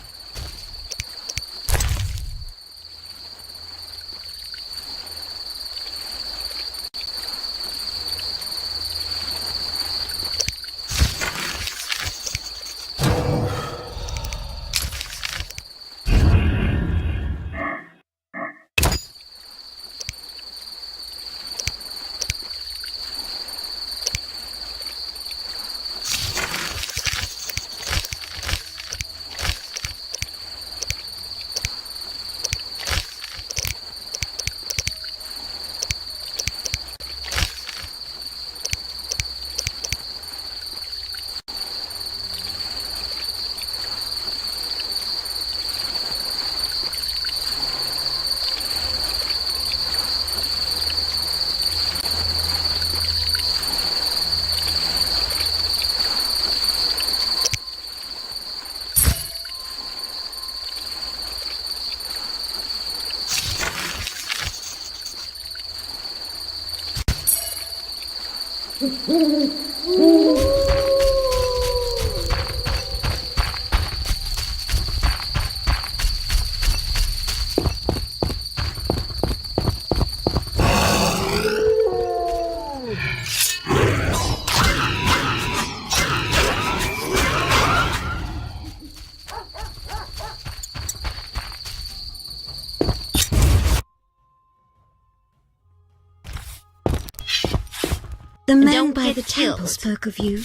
The men Don't by get the temple killed. spoke of you.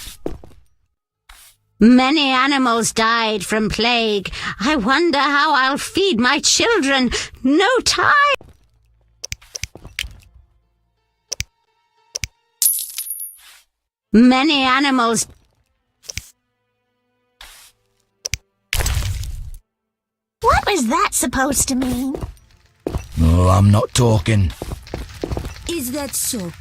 Many animals died from plague. I wonder how I'll feed my children. No time. Many animals. What was that supposed to mean? No, I'm not talking. Is that so?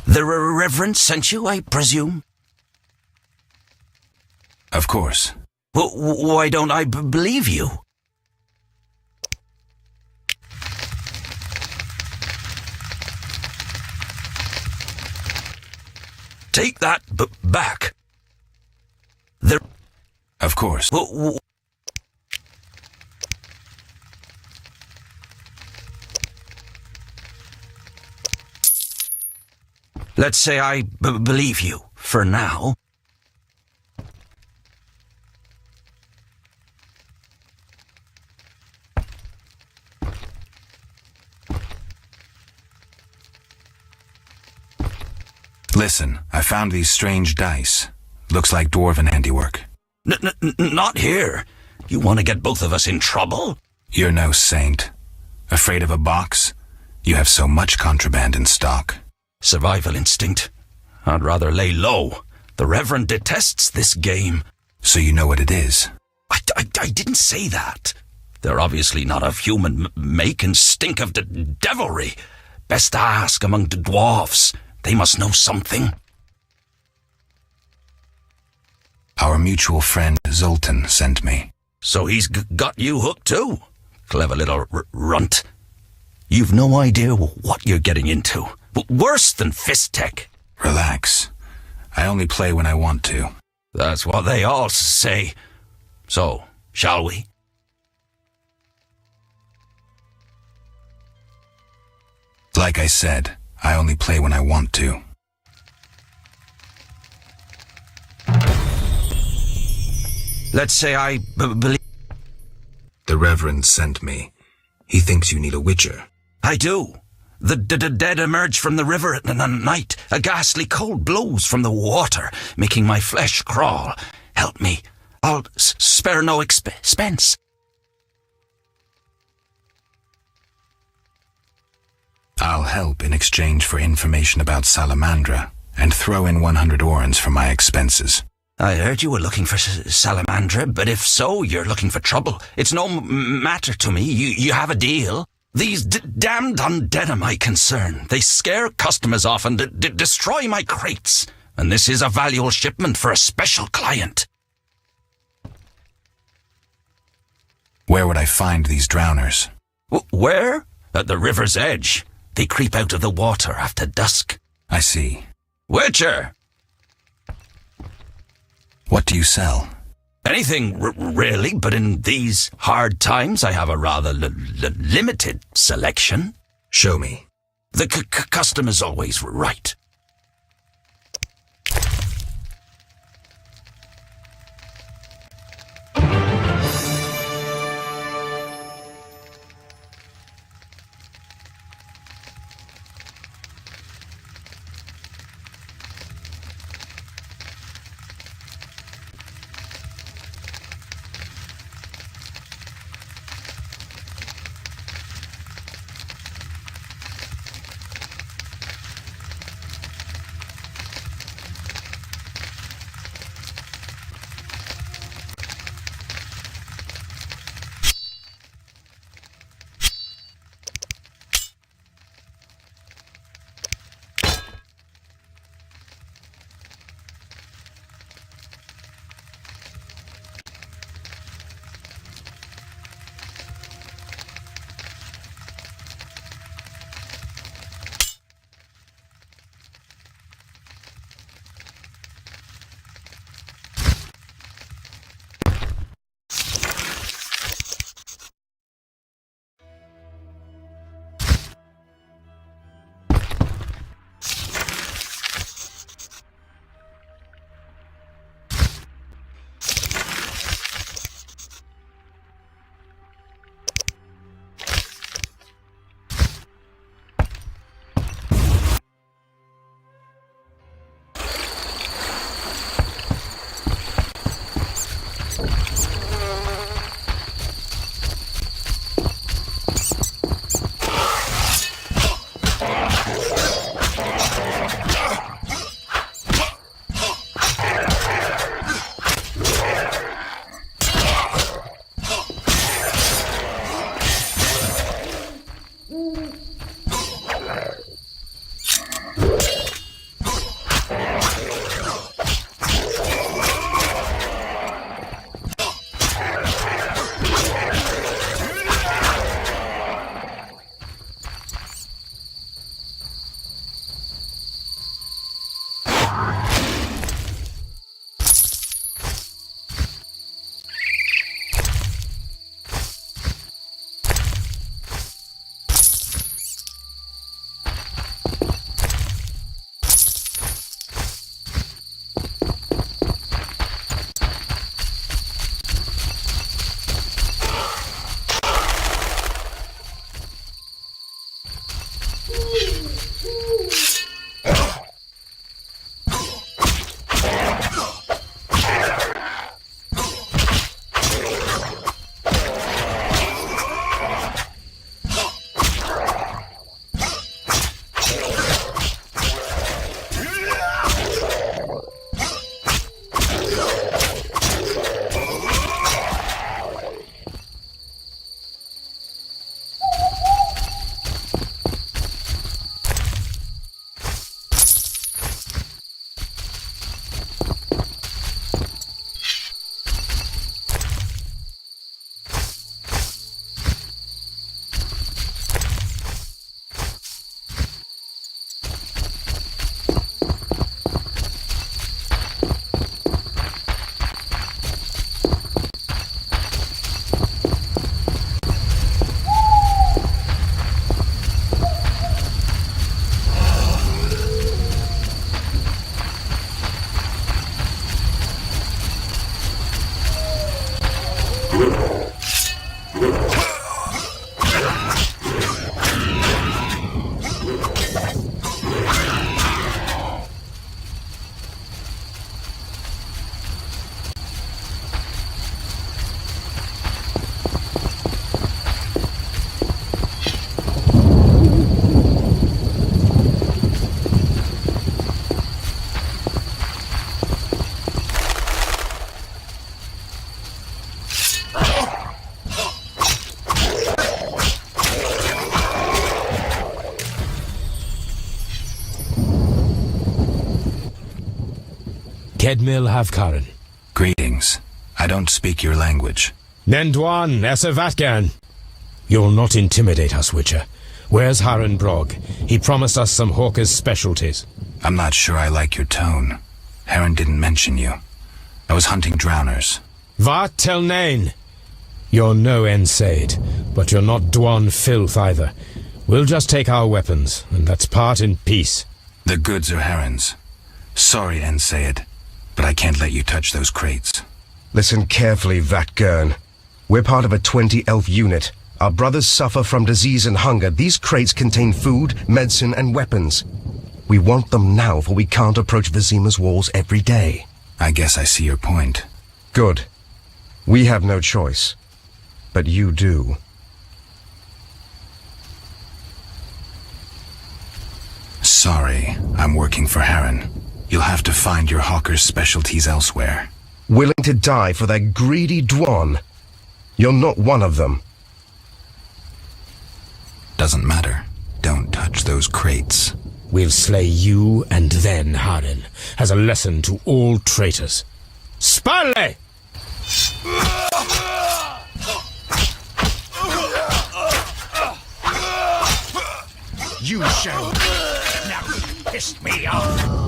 The Reverend sent you, I presume? Of course. Well, why don't I believe you? Take that back. Of course. Let's say I believe you, for now. Listen, I found these strange dice. Looks like dwarven handiwork. Not here. You want to get both of us in trouble? You're no saint. Afraid of a box? You have so much contraband in stock. Survival instinct. I'd rather lay low. The Reverend detests this game. So you know what it is? I didn't say that. They're obviously not of human make and stink of devilry. Best ask among the dwarfs. They must know something. Our mutual friend Zoltan sent me. So he's got you hooked too? Clever little runt. You've no idea what you're getting into. Worse than fist tech. Relax. I only play when I want to. That's what they all say. So, shall we? Like I said, I only play when I want to. Let's say I believe... The Reverend sent me. He thinks you need a witcher. I do. The dead emerge from the river at night. A ghastly cold blows from the water, making my flesh crawl. Help me. I'll spare no expense. I'll help in exchange for information about Salamandra, and throw in 100 orens for my expenses. I heard you were looking for Salamandra, but if so, you're looking for trouble. It's no matter to me. You have a deal. These damned undead are my concern. They scare customers off and destroy my crates. And this is a valuable shipment for a special client. Where would I find these drowners? Where? At the river's edge. They creep out of the water after dusk. I see. Witcher! What do you sell? Anything, really, but in these hard times I have a rather limited selection. Show me. The customer's always right. Kedmil Havkaran. Greetings. I don't speak your language. Nendwan Esavatgan. You'll not intimidate us, Witcher. Where's Haran Brog? He promised us some Hawker's specialties. I'm not sure I like your tone. Haran didn't mention you. I was hunting drowners. Vat Telnain. You're no Ensaid, but you're not Dwan filth either. We'll just take our weapons, and that's part in peace. The goods are Haran's. Sorry, Ensaid, but I can't let you touch those crates. Listen carefully, Vatgern. We're part of a 20-elf unit. Our brothers suffer from disease and hunger. These crates contain food, medicine, and weapons. We want them now, for we can't approach Vizima's walls every day. I guess I see your point. Good. We have no choice. But you do. Sorry, I'm working for Haran. You'll have to find your Hawker's specialties elsewhere. Willing to die for that greedy Dwan? You're not one of them. Doesn't matter. Don't touch those crates. We'll slay you and then Haran, as a lesson to all traitors. Spale! You shall. Now you pissed me off.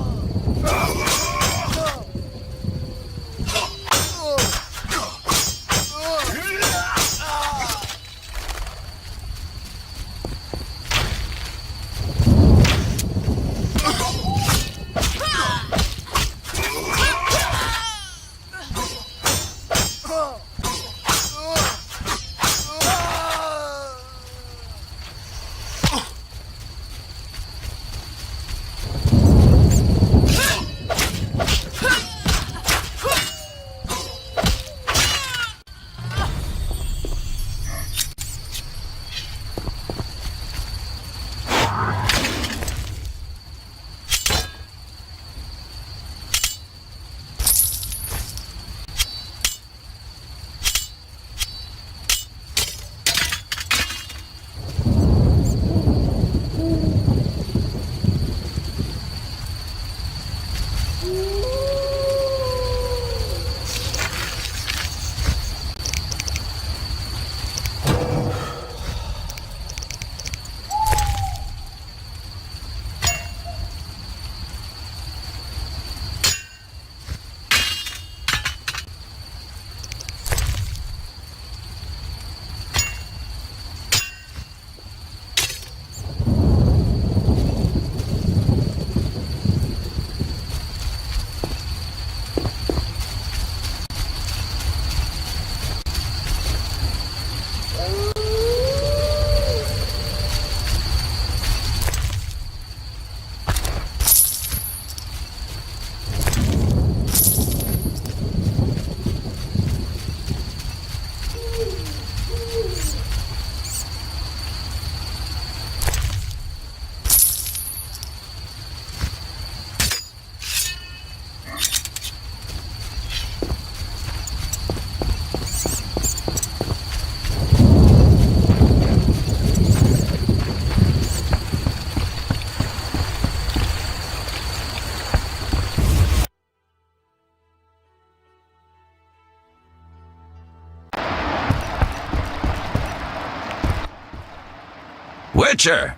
Witcher!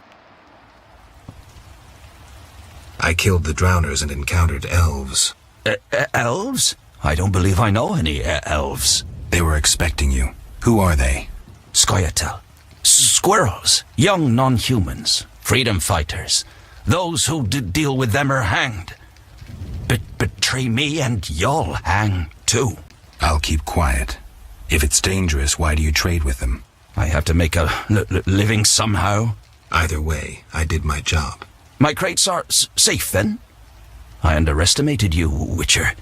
I killed the drowners and encountered elves. Elves? I don't believe I know any elves. They were expecting you. Who are they? Scoia'tael. Squirrels. Young non-humans. Freedom fighters. Those who deal with them are hanged. Betray me and you'll hang too. I'll keep quiet. If it's dangerous, why do you trade with them? I have to make a living somehow. Either way, I did my job. My crates are safe, then? I underestimated you, Witcher.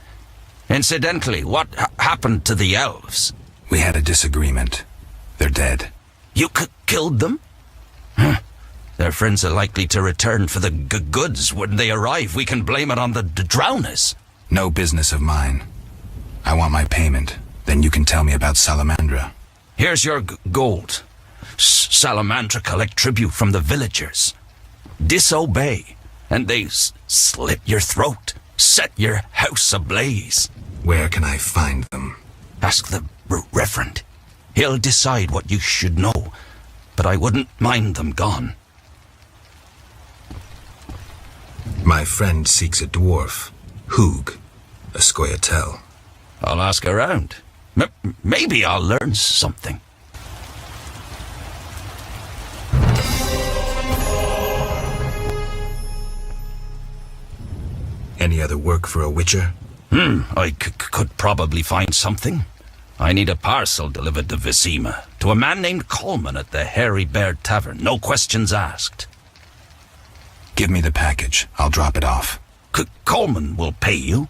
Incidentally, what happened to the elves? We had a disagreement. They're dead. You killed them? Their friends are likely to return for the goods. When they arrive, we can blame it on the drowners. No business of mine. I want my payment. Then you can tell me about Salamandra. Here's your gold. Salamandra collect tribute from the villagers. Disobey, and they slit your throat, set your house ablaze. Where can I find them? Ask the Reverend. He'll decide what you should know, but I wouldn't mind them gone. My friend seeks a dwarf, Hoog, a Scoia'tael. I'll ask around. Maybe I'll learn something. Any other work for a witcher? I could probably find something. I need a parcel delivered to Vizima, to a man named Coleman at the Hairy Bear Tavern. No questions asked. Give me the package. I'll drop it off. Coleman will pay you.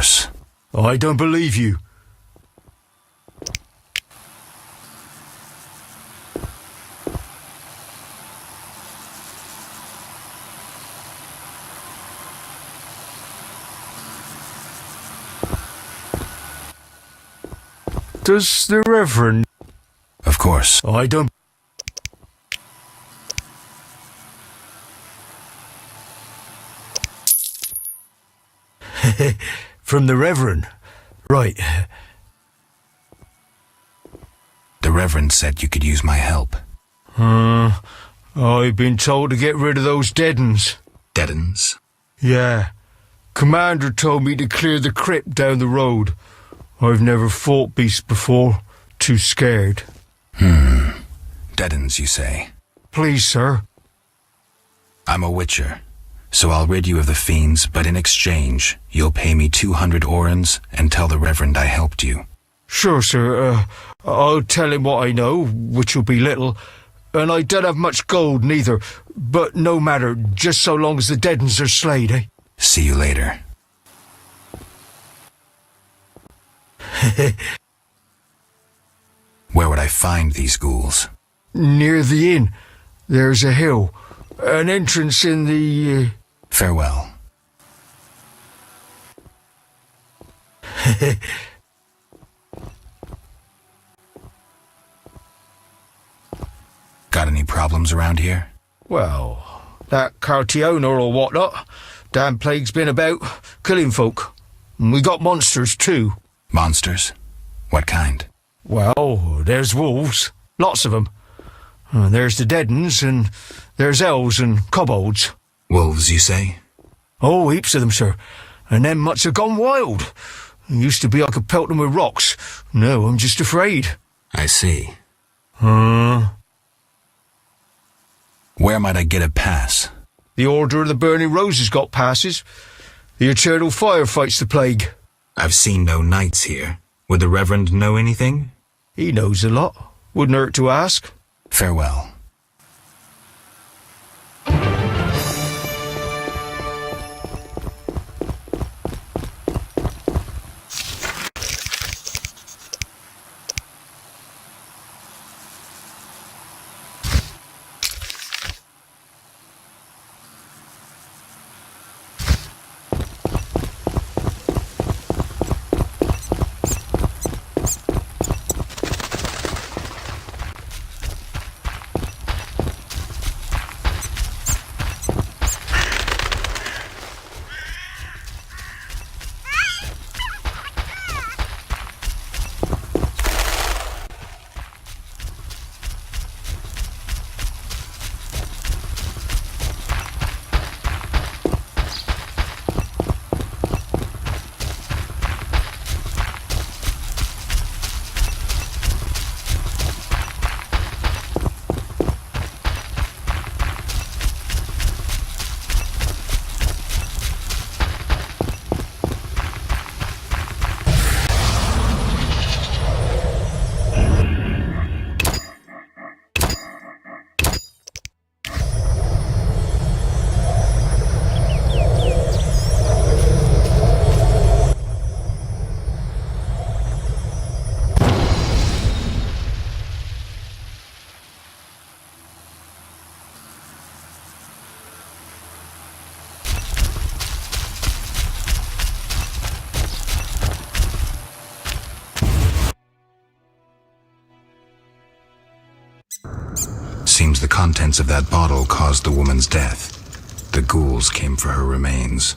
course. I don't believe you. Does the Reverend... Of course. I don't... From the Reverend. Right. The Reverend said you could use my help. I've been told to get rid of those dead uns. Dead uns? Yeah. Commander told me to clear the crypt down the road. I've never fought beasts before. Too scared. Dead uns, you say? Please, sir. I'm a witcher, so I'll rid you of the fiends, but in exchange, you'll pay me 200 orens and tell the Reverend I helped you. Sure, sir. I'll tell him what I know, which will be little, and I don't have much gold neither, but no matter, just so long as the dead uns are slayed, eh? See you later. Where would I find these ghouls? Near the inn. There's a hill. An entrance in the... Farewell. Got any problems around here? Well, that Cartiona or whatnot. Damn plague's been about, killing folk. And we got monsters too. Monsters? What kind? Well, there's wolves. Lots of them. There's the dead uns, and there's elves and kobolds. Wolves, you say? Oh, heaps of them, sir. And them much have gone wild. Used to be I could pelt them with rocks. No, I'm just afraid. I see. Huh? Where might I get a pass? The Order of the Burning Roses got passes. The Eternal Fire fights the plague. I've seen no knights here. Would the Reverend know anything? He knows a lot. Wouldn't hurt to ask. Farewell. Seems the contents of that bottle caused the woman's death. The ghouls came for her remains.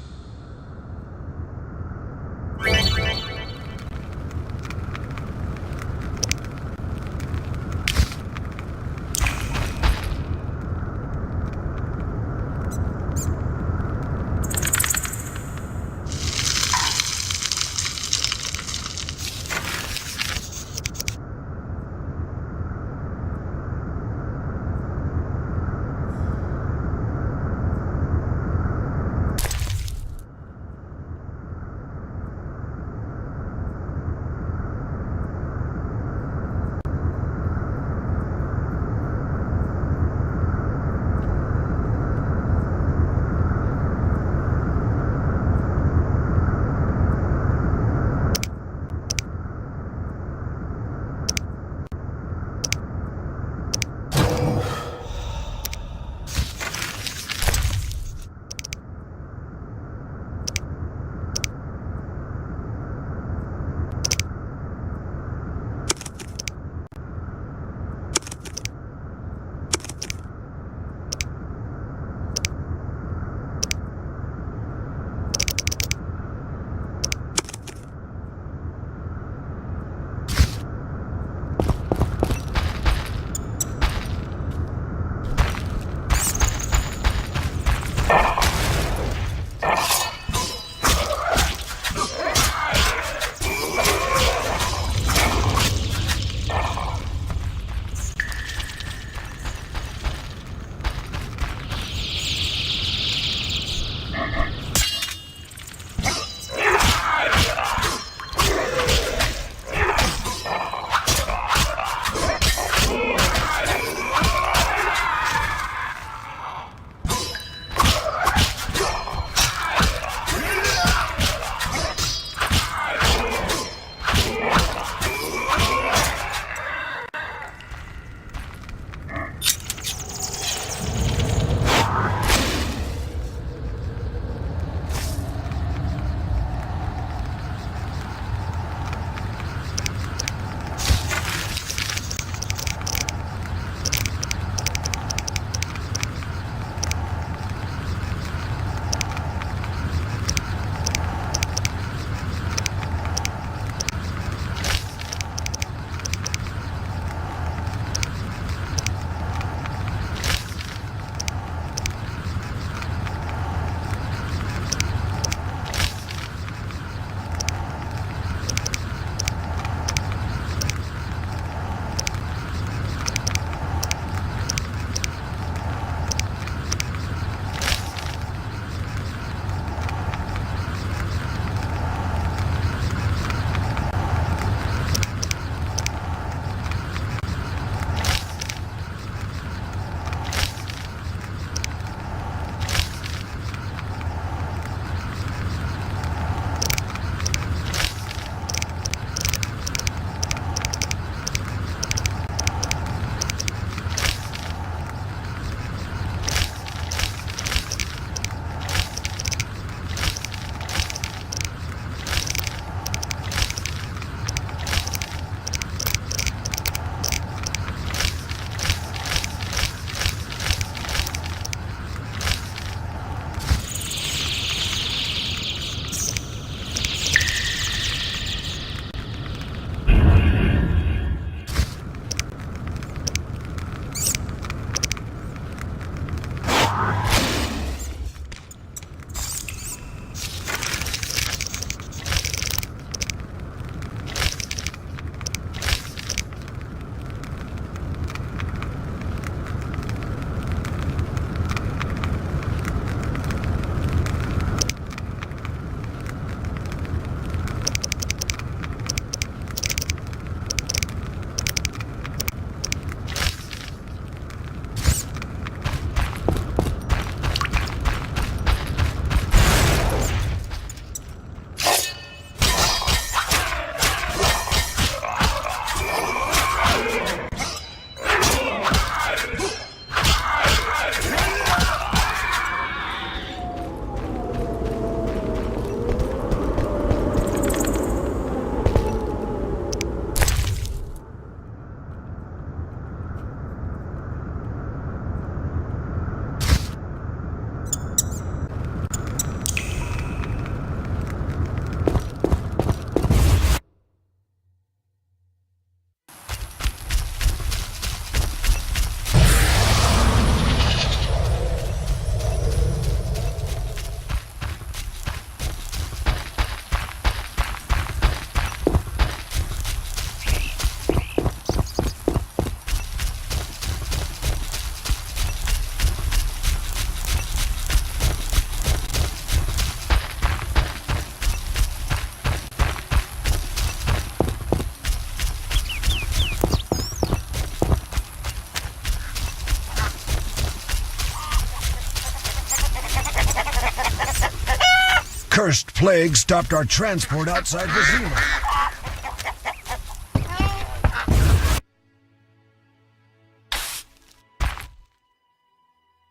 cursed plague stopped our transport outside Vizima.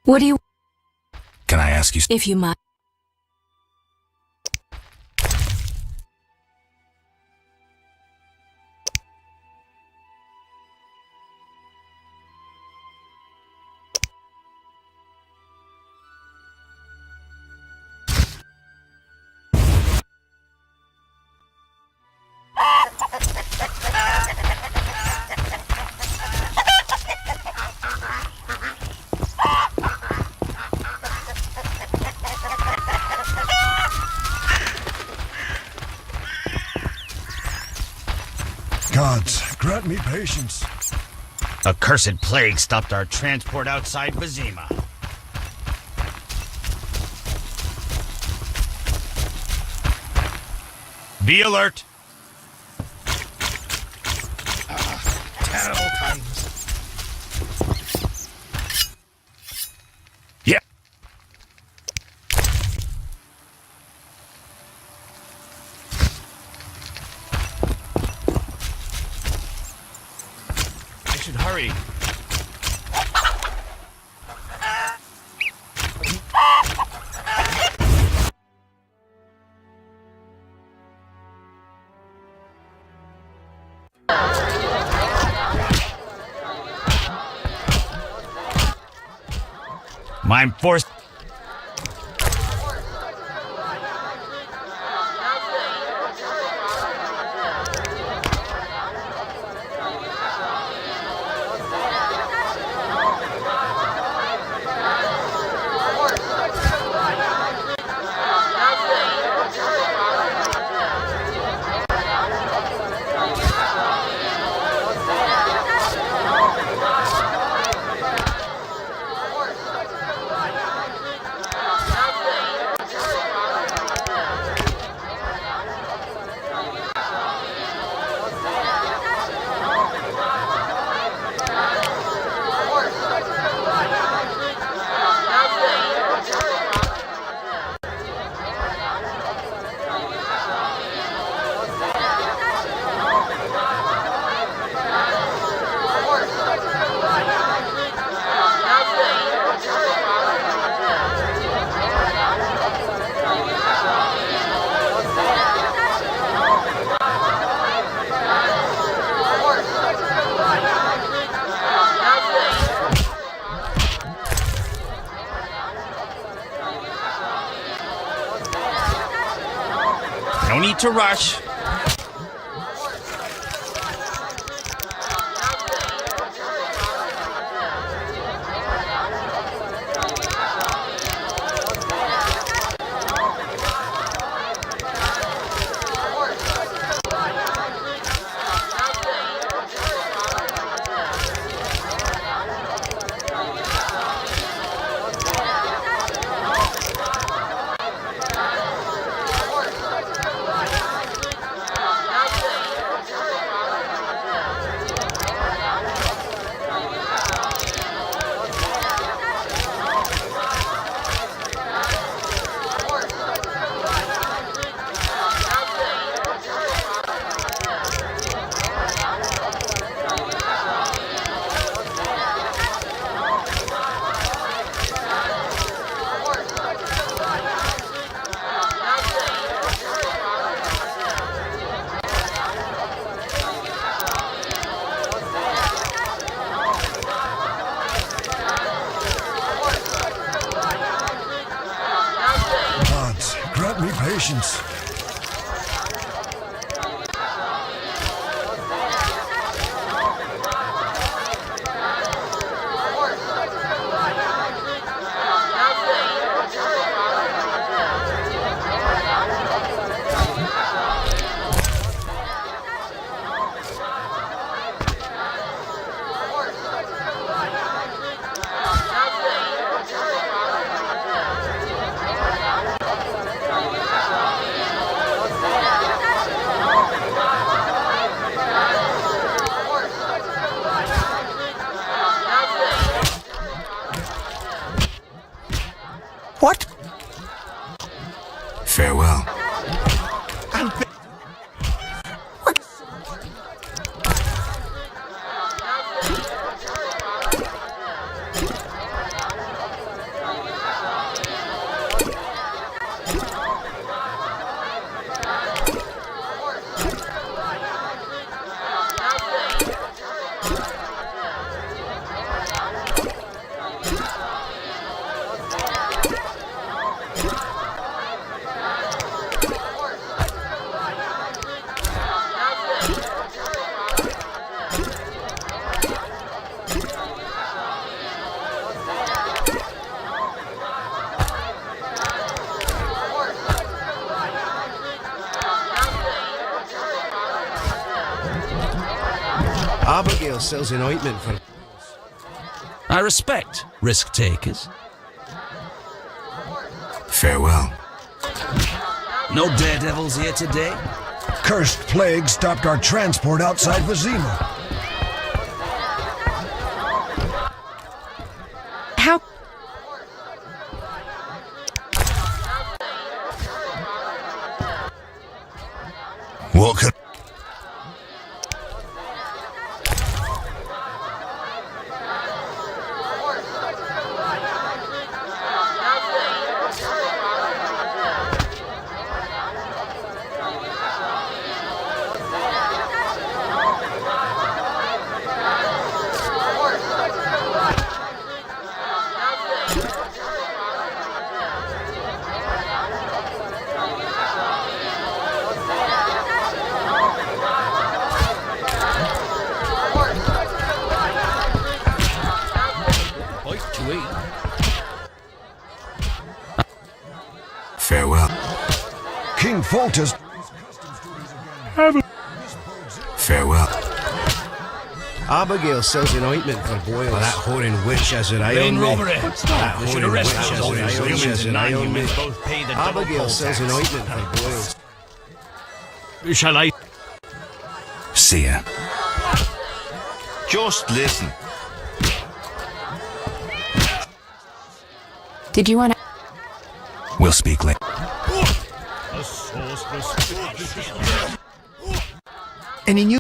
What do you... Can I ask you... If you might. Gods, grant me patience. A cursed plague stopped our transport outside Vizima. Be alert! Terrible times. Yeah. I should hurry. I'm forced. No need to rush. Gods, grant me patience. Abigail sells an ointment for... I respect risk takers. Farewell. No daredevils here today? Cursed plague stopped our transport outside Vizima. How? What could... Farewell. King Foltest... Farewell. Abigail sells an ointment for boils. Well, that whoring witch has it, I own me. What's that? We should arrest those humans and non-humans both pay the double Abigail poll sells an tax. ointment for boils. Shall I? See ya. Just listen. Did you want to... We'll speak later. Any new...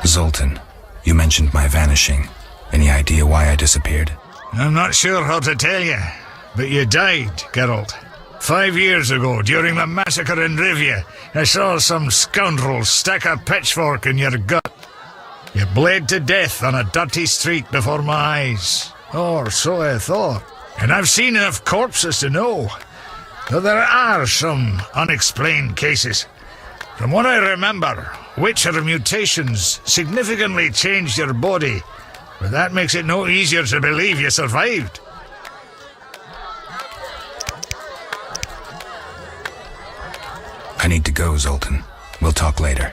Zoltan, you mentioned my vanishing. Any idea why I disappeared? I'm not sure how to tell you, but you died, Geralt. 5 years ago, during the massacre in Rivia, I saw some scoundrel stick a pitchfork in your gut. You bled to death on a dirty street before my eyes. Or so I thought. And I've seen enough corpses to know that there are some unexplained cases. From what I remember, Witcher mutations significantly changed your body, but that makes it no easier to believe you survived. I need to go, Zoltan. We'll talk later.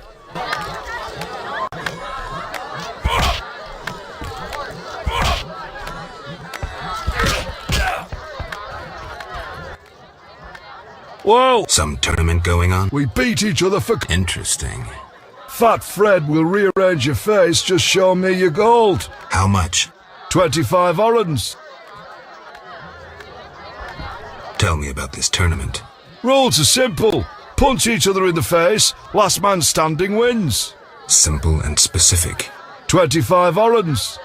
Whoa! Some tournament going on? We beat each other for... Interesting. Fat Fred will rearrange your face, just show me your gold. How much? 25 orens. Tell me about this tournament. Rules are simple. Punch each other in the face, last man standing wins. Simple and specific. 25 orens.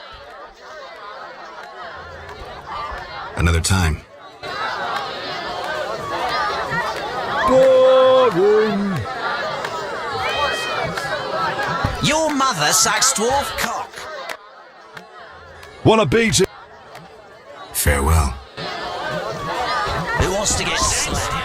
Another time. Boring. Your mother sucks dwarf cock. Wanna beat it? Farewell. Who wants to get slapped?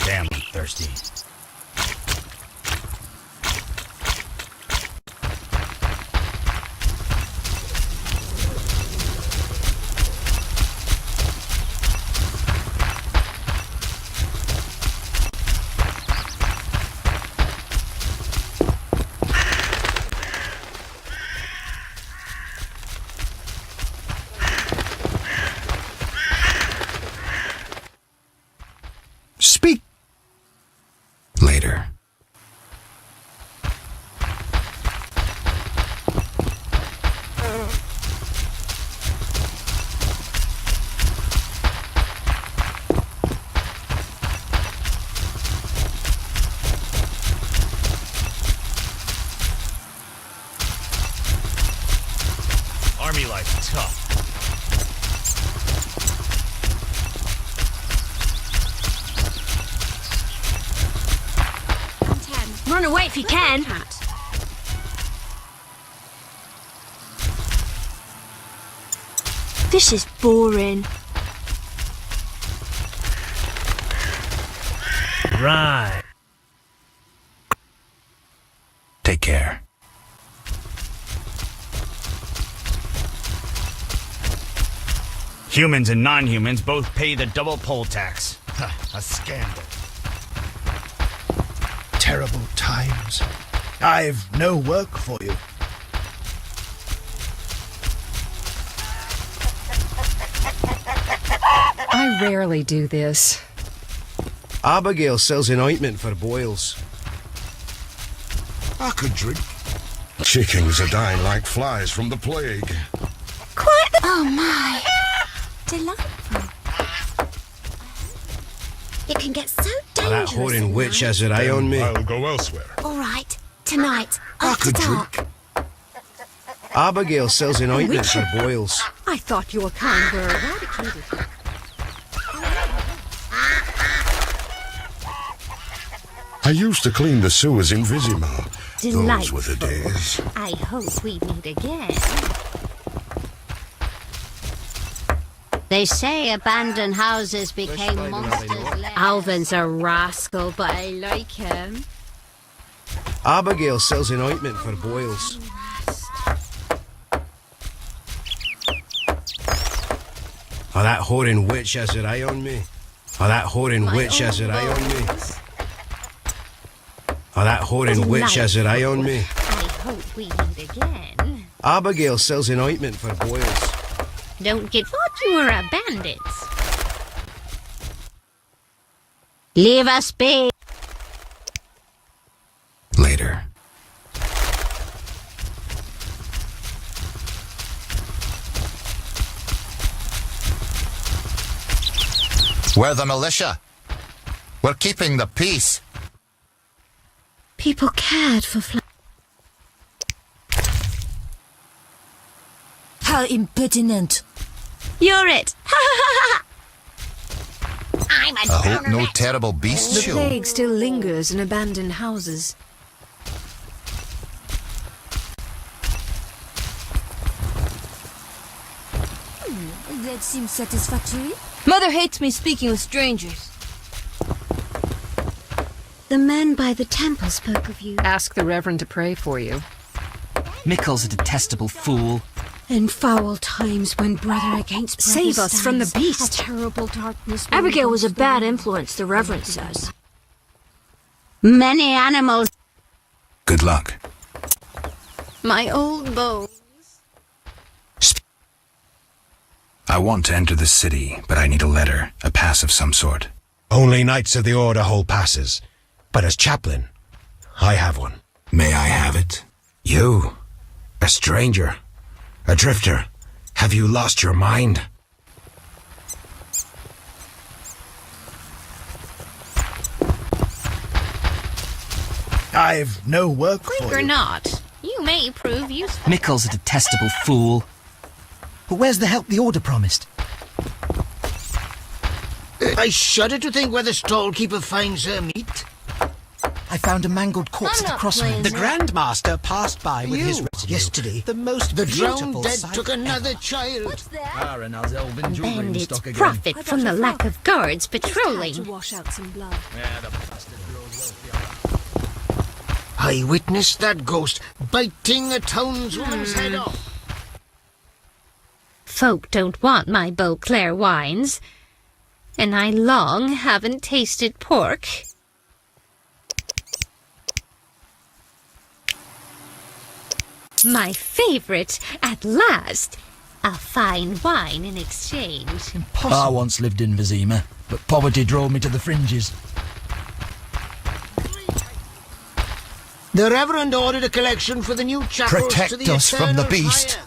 Damn, I'm thirsty. army life tough. Run away if you can. This is boring. Right. Take care. Humans and non-humans both pay the double poll tax. A scandal. Terrible times. I've no work for you. I rarely do this. Abigail sells an ointment for boils. I could drink. Chickens are dying like flies from the plague. Quite. Oh my. Delightful. It can get so dangerous. That whoring witch has her eye on me. I'll go elsewhere. All right. Tonight, I after could dark. Abigail sells an ointment for boils. I thought your kind were eradicated. I used to clean the sewers in Vizima. Those were the Delightful. days. I hope we meet again. They say abandoned houses became monsters' lairs. Alvin's a rascal, but I like him. Abigail sells an ointment for boils. Oh, that whoring witch has her eye on me. Oh, that whoring witch has her eye on me. Oh, that whoring witch has her eye on me. I hope we meet again. Abigail sells an ointment for boils. Don't get thought you were a bandit. Leave us be. Later. We're the militia. We're keeping the peace. People cared for How impertinent. You're it. I'm a I hope no terrible beasts The show. plague still lingers in abandoned houses. That seems satisfactory. Mother hates me speaking with strangers. The men by the temple spoke of you. Ask the Reverend to pray for you. Mickle's a detestable fool. In foul times when brother against brother Save us from the stands, beast. A terrible darkness. Abigail was a bad influence, the Reverend says. Many animals. Good luck. My old bow. I want to enter the city, but I need a letter, a pass of some sort. Only Knights of the Order hold passes. But as chaplain, I have one. May I have it? You, a stranger, a drifter, have you lost your mind? I've no work Quick for or you. not, you may prove useful. Mickle's a detestable fool. But where's the help the Order promised? I shudder to think where the stall-keeper finds her meat. I found a mangled corpse at the crossroads. The Grandmaster passed by with his retinue. Yesterday, the most the drowned beautiful dead sight took another ever. child. Bandits profit from the lack of guards patrolling. To wash out some blood. I witnessed that ghost biting a townswoman's head off. Folk don't want my Beauclair wines, and I long haven't tasted pork. My favorite, at last. A fine wine in exchange. I once lived in Vizima, but poverty drove me to the fringes. The Reverend ordered a collection for the new chapels Protect to the us from the eternal beast. fire.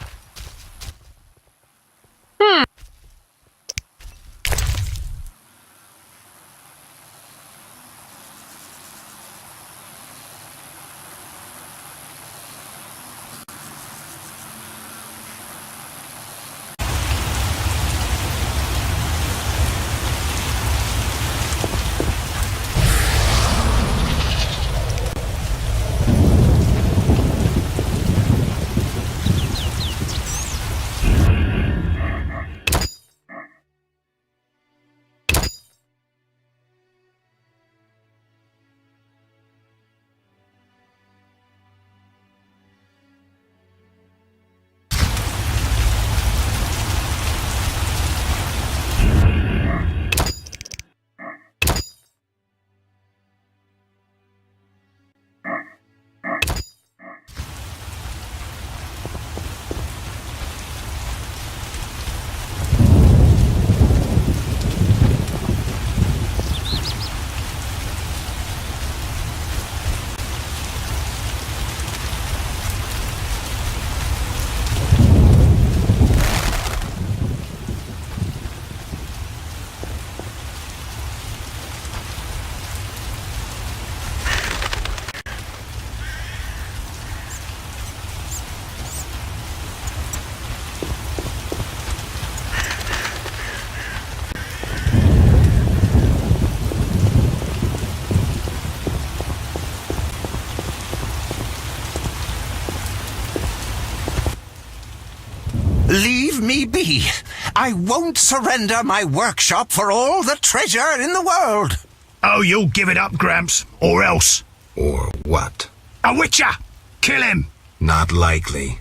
Leave me be. I won't surrender my workshop for all the treasure in the world. Oh, you'll give it up, Gramps, or else. Or what? A witcher! Kill him! Not likely.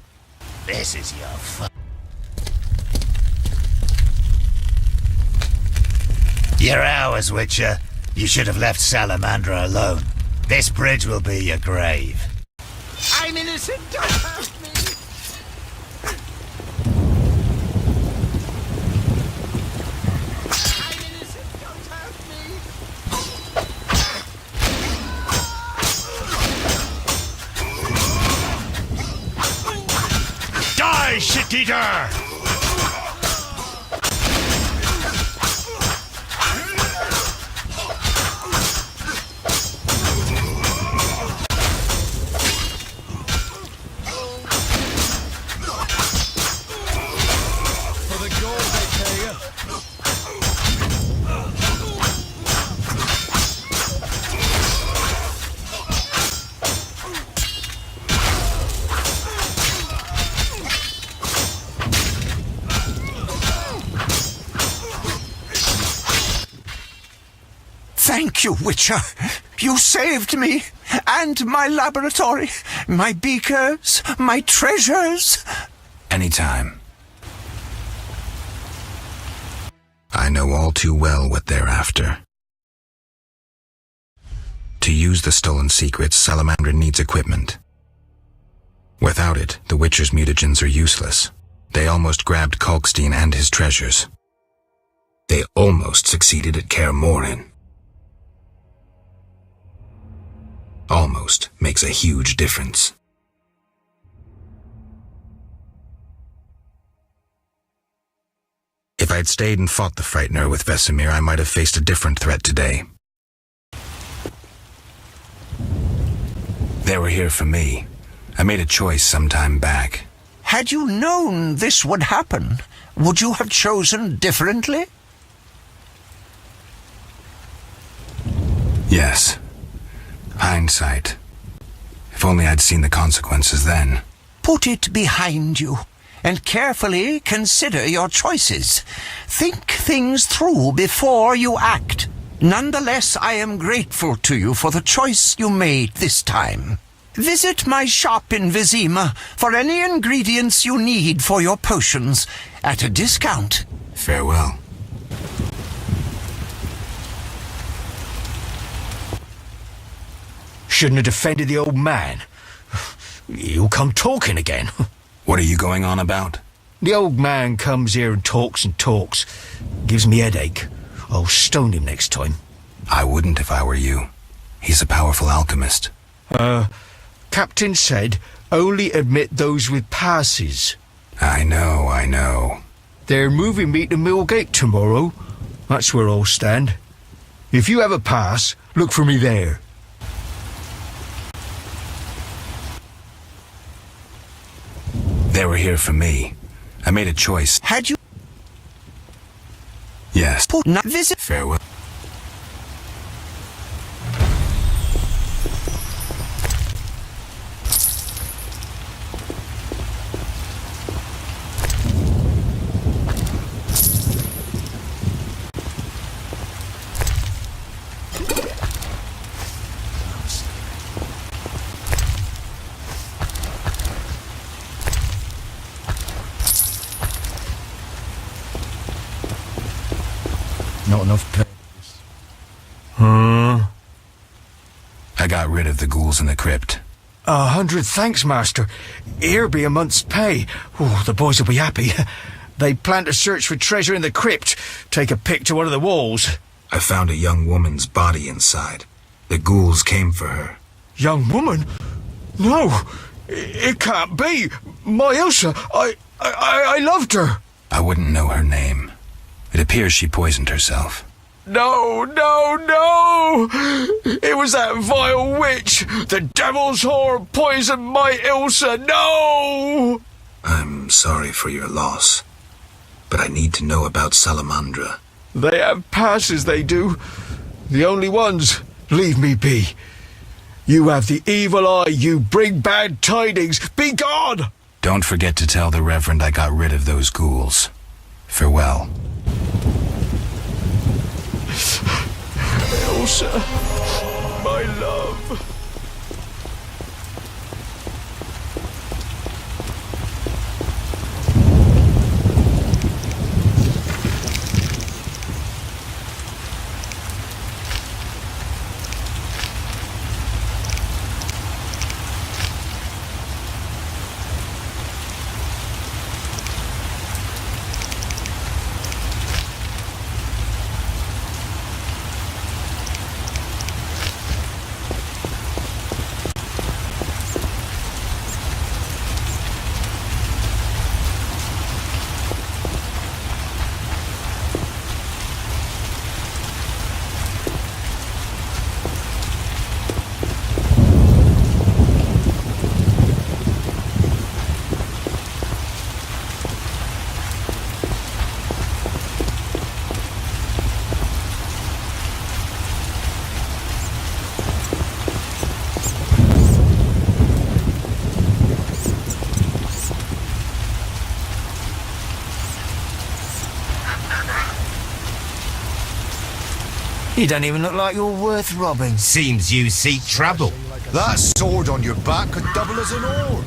This is your fun. You're ours, Witcher. You should have left Salamandra alone. This bridge will be your grave. I'm innocent, don't hurt me. I'm innocent, don't hurt me. Die, shit-eater! Thank you, Witcher. You saved me, and my laboratory, my beakers, my treasures. Anytime. I know all too well what they're after. To use the stolen secrets, Salamandra needs equipment. Without it, the Witcher's mutagens are useless. They almost grabbed Kalkstein and his treasures. They almost succeeded at Kaer Morhen. Almost makes a huge difference. If I'd stayed and fought the Frightener with Vesemir, I might have faced a different threat today. They were here for me. I made a choice some time back. Had you known this would happen, would you have chosen differently? Yes. Hindsight. If only I'd seen the consequences then. Put it behind you, and carefully consider your choices. Think things through before you act. Nonetheless, I am grateful to you for the choice you made this time. Visit my shop in Vizima for any ingredients you need for your potions at a discount. Farewell. Shouldn't have defended the old man. He'll come talking again. What are you going on about? The old man comes here and talks. Gives me headache. I'll stone him next time. I wouldn't if I were you. He's a powerful alchemist. Captain said only admit those with passes. I know. They're moving me to Millgate tomorrow. That's where I'll stand. If you have a pass, look for me there. They were here for me. I made a choice. Had you... Yes. Not visit... Farewell. Not enough pay. I got rid of the ghouls in the crypt. 100 thanks, Master. Here be a month's pay. Oh, the boys will be happy. They plan to search for treasure in the crypt. Take a pic to one of the walls. I found a young woman's body inside. The ghouls came for her. Young woman? No, it can't be. My Ilsa, I loved her. I wouldn't know her name. It appears she poisoned herself. No! It was that vile witch! The devil's whore poisoned my Ilsa! No! I'm sorry for your loss, but I need to know about Salamandra. They have passes, they do. The only ones. Leave me be. You have the evil eye, you bring bad tidings. Be gone! Don't forget to tell the Reverend I got rid of those ghouls. Farewell. Elsa, my love. You don't even look like you're worth robbing. Seems you seek trouble. That sword on your back could double as an oar.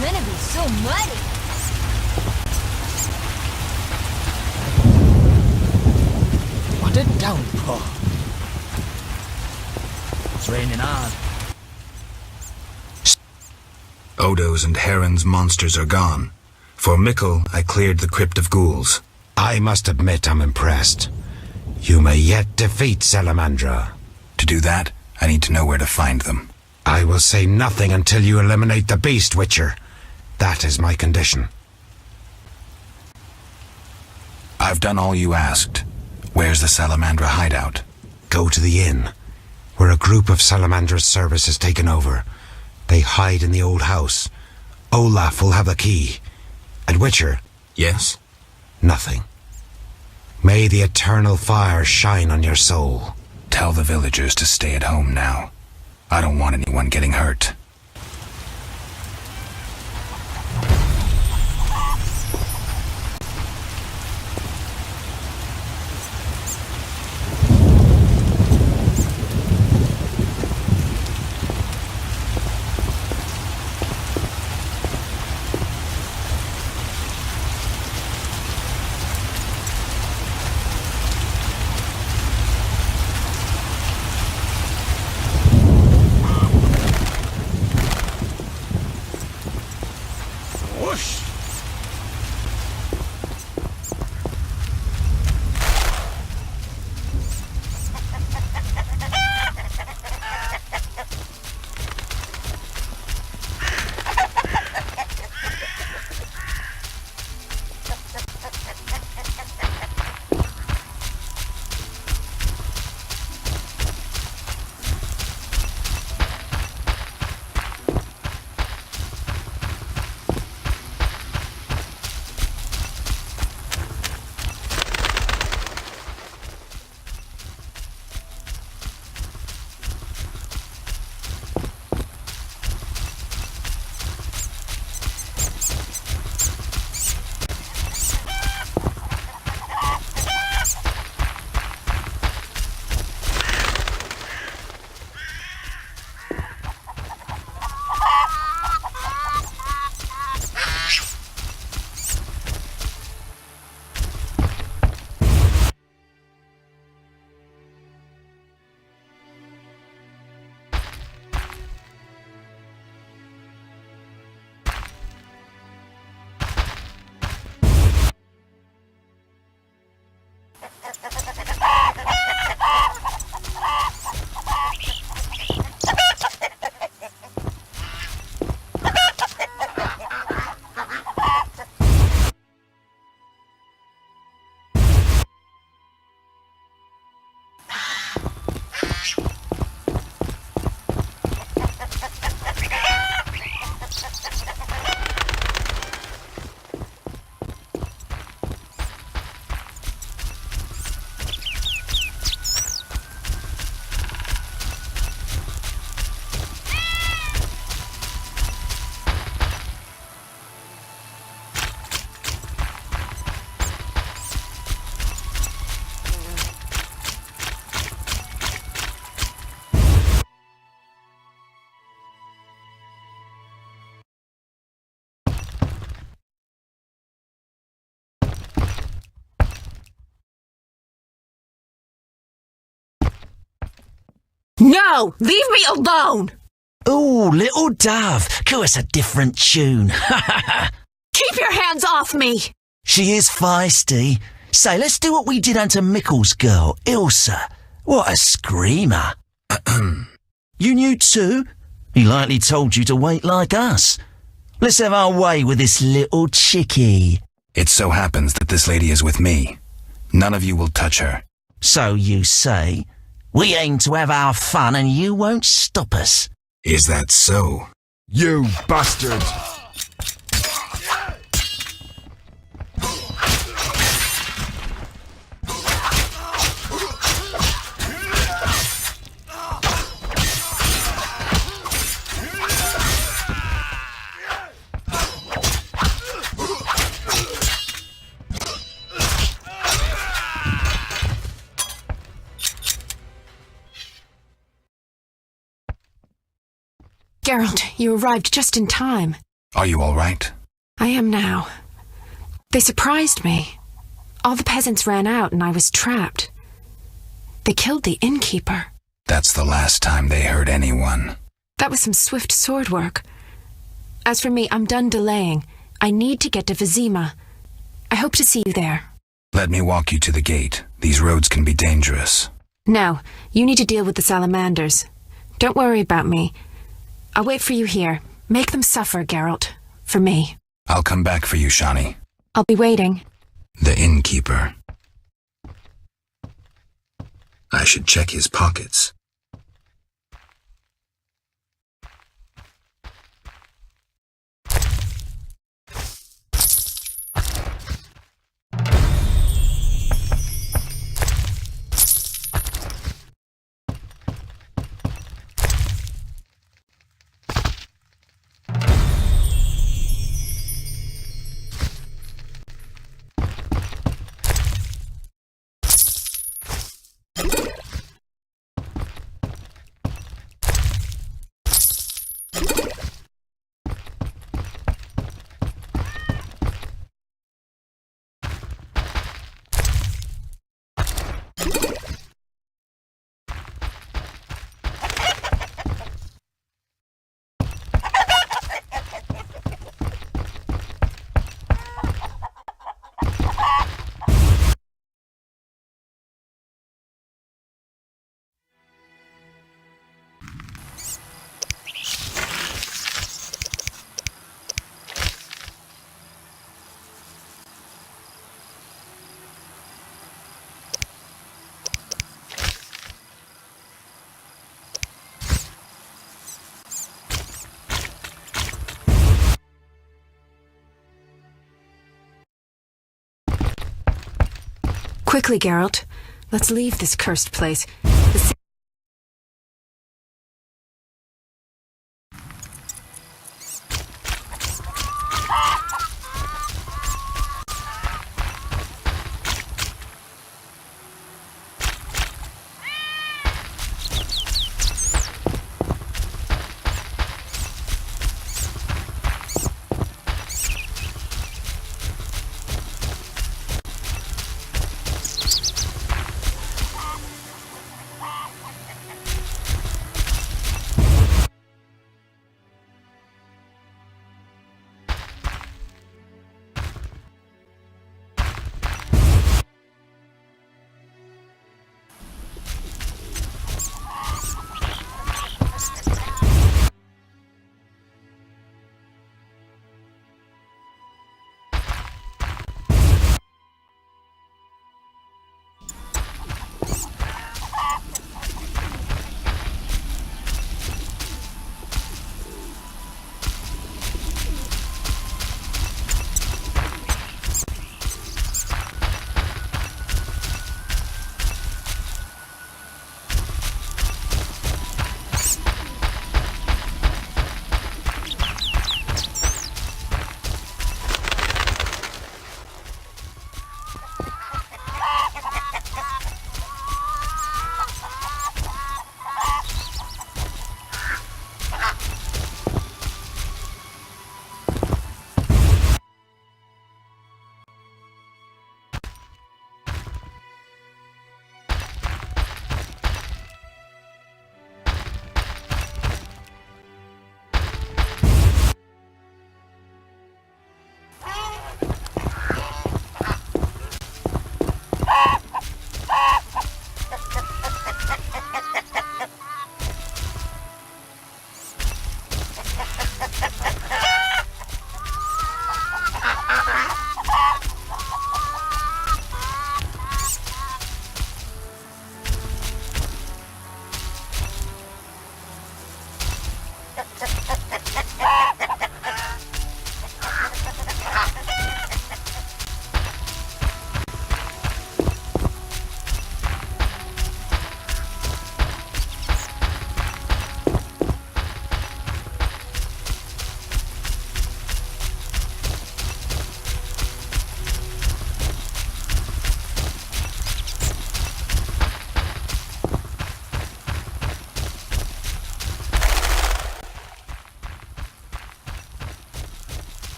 Gonna be so muddy. What a downpour. It's raining hard. Odo's and Heron's monsters are gone. For Mickle, I cleared the crypt of ghouls. I must admit I'm impressed. You may yet defeat Salamandra. To do that, I need to know where to find them. I will say nothing until you eliminate the beast, Witcher. That is my condition. I've done all you asked. Where's the Salamandra hideout? Go to the inn, where a group of Salamandra's service has taken over. They hide in the old house. Olaf will have the key. And Witcher? Yes? Nothing. May the eternal fire shine on your soul. Tell the villagers to stay at home now. I don't want anyone getting hurt. No! Leave me alone! Ooh, little dove. Call us a different tune. Keep your hands off me! She is feisty. Say, let's do what we did unto Mickle's girl, Ilsa. What a screamer. You knew too? He likely told you to wait like us. Let's have our way with this little chickie. It so happens that this lady is with me. None of you will touch her. So you say. We aim to have our fun and you won't stop us. Is that so? You bastard! Geralt, you arrived just in time. Are you all right? I am now. They surprised me. All the peasants ran out and I was trapped. They killed the innkeeper. That's the last time they hurt anyone. That was some swift sword work. As for me, I'm done delaying. I need to get to Vizima. I hope to see you there. Let me walk you to the gate. These roads can be dangerous. No, you need to deal with the salamanders. Don't worry about me. I'll wait for you here. Make them suffer, Geralt. For me. I'll come back for you, Shani. I'll be waiting. The innkeeper. I should check his pockets. Quickly, Geralt. Let's leave this cursed place.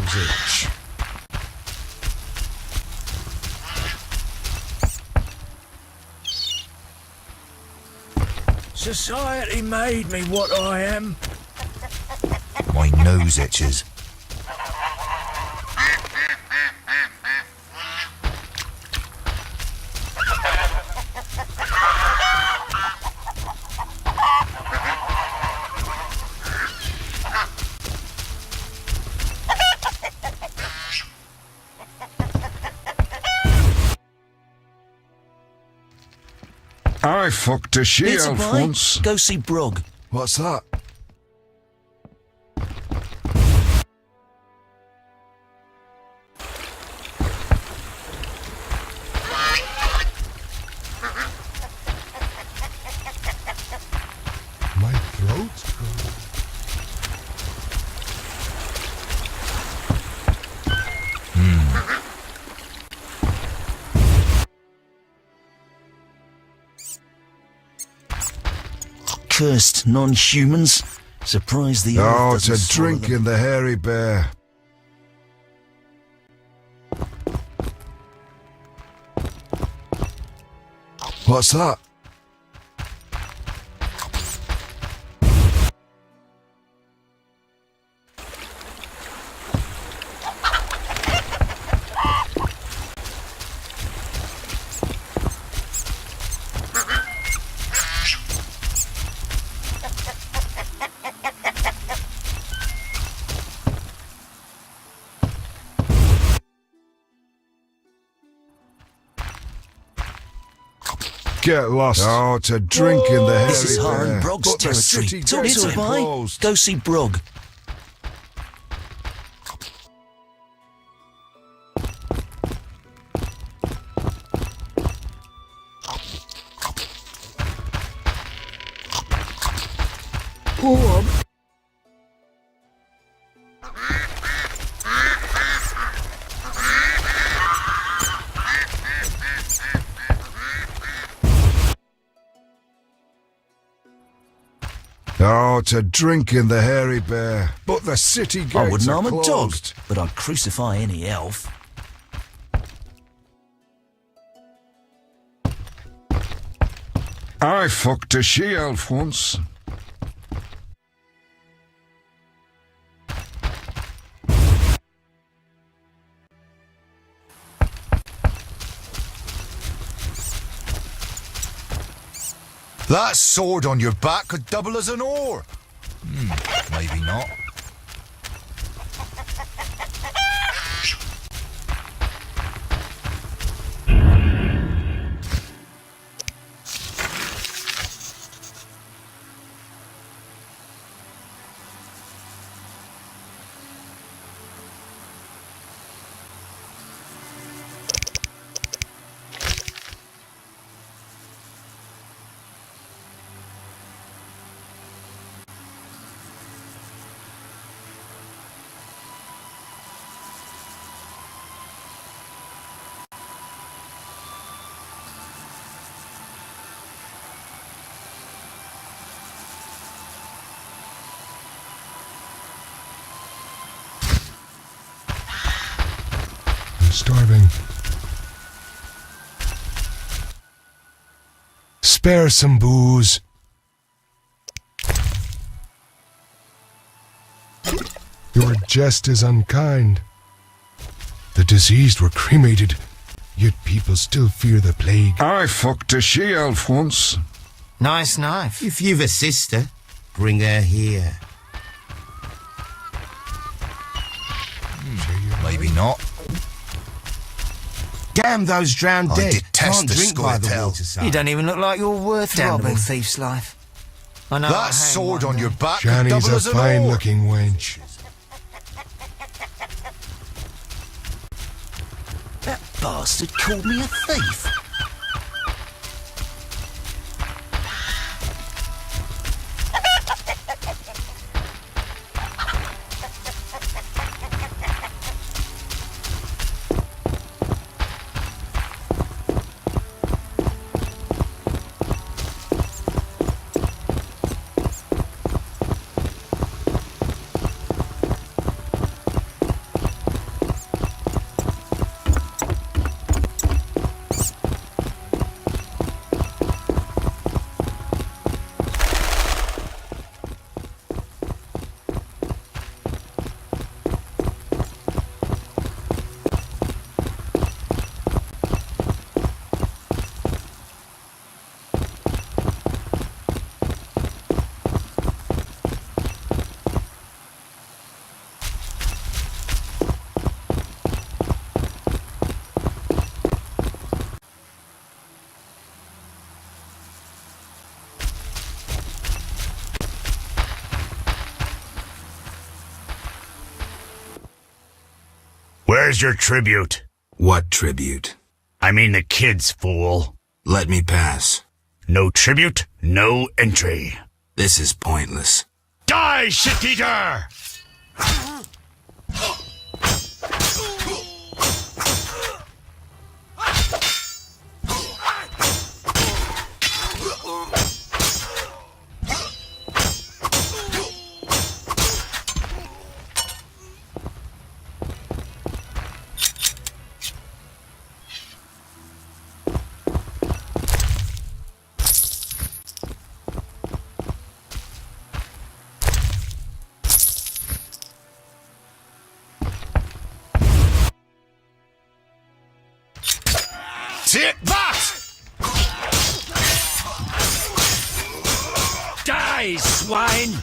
elves itch. Society made me what I am. My nose itches. I fucked a she-elf once. Go see Brog. What's that? My throat's cold. Cursed non-humans. Surprised the earth Oh, doesn't to swallow drink them. in the hairy bear. What's that? Get lost. Oh, to drink in the hairy This is bear. Harren Brog's But the territory. city Talk gates to are him, boy. closed. Go see Brog. Bob. Oh, to drink in the hairy bear. But the city gates I wouldn't are harm a dog, closed. but I'd crucify any elf. I fucked a she-elf once. That sword on your back could double as an oar. Maybe not. Starving. Spare some booze. Your jest is unkind. The diseased were cremated, yet people still fear the plague. I fucked a she-elf once. Nice knife. If you've a sister, bring her here. Maybe not. Damn those drowned I dead. detest Can't the drink by the squirtel. waterside. You don't even look like you're worth Damnable robbing. thief's life. I know. That sword on your back could Johnny's double a as an fine oar. looking wench. That bastard called me a thief. Where's your tribute? What tribute? I mean the kids, fool. Let me pass. No tribute, no entry. This is pointless. Die, shit-eater! Take that! Die, swine!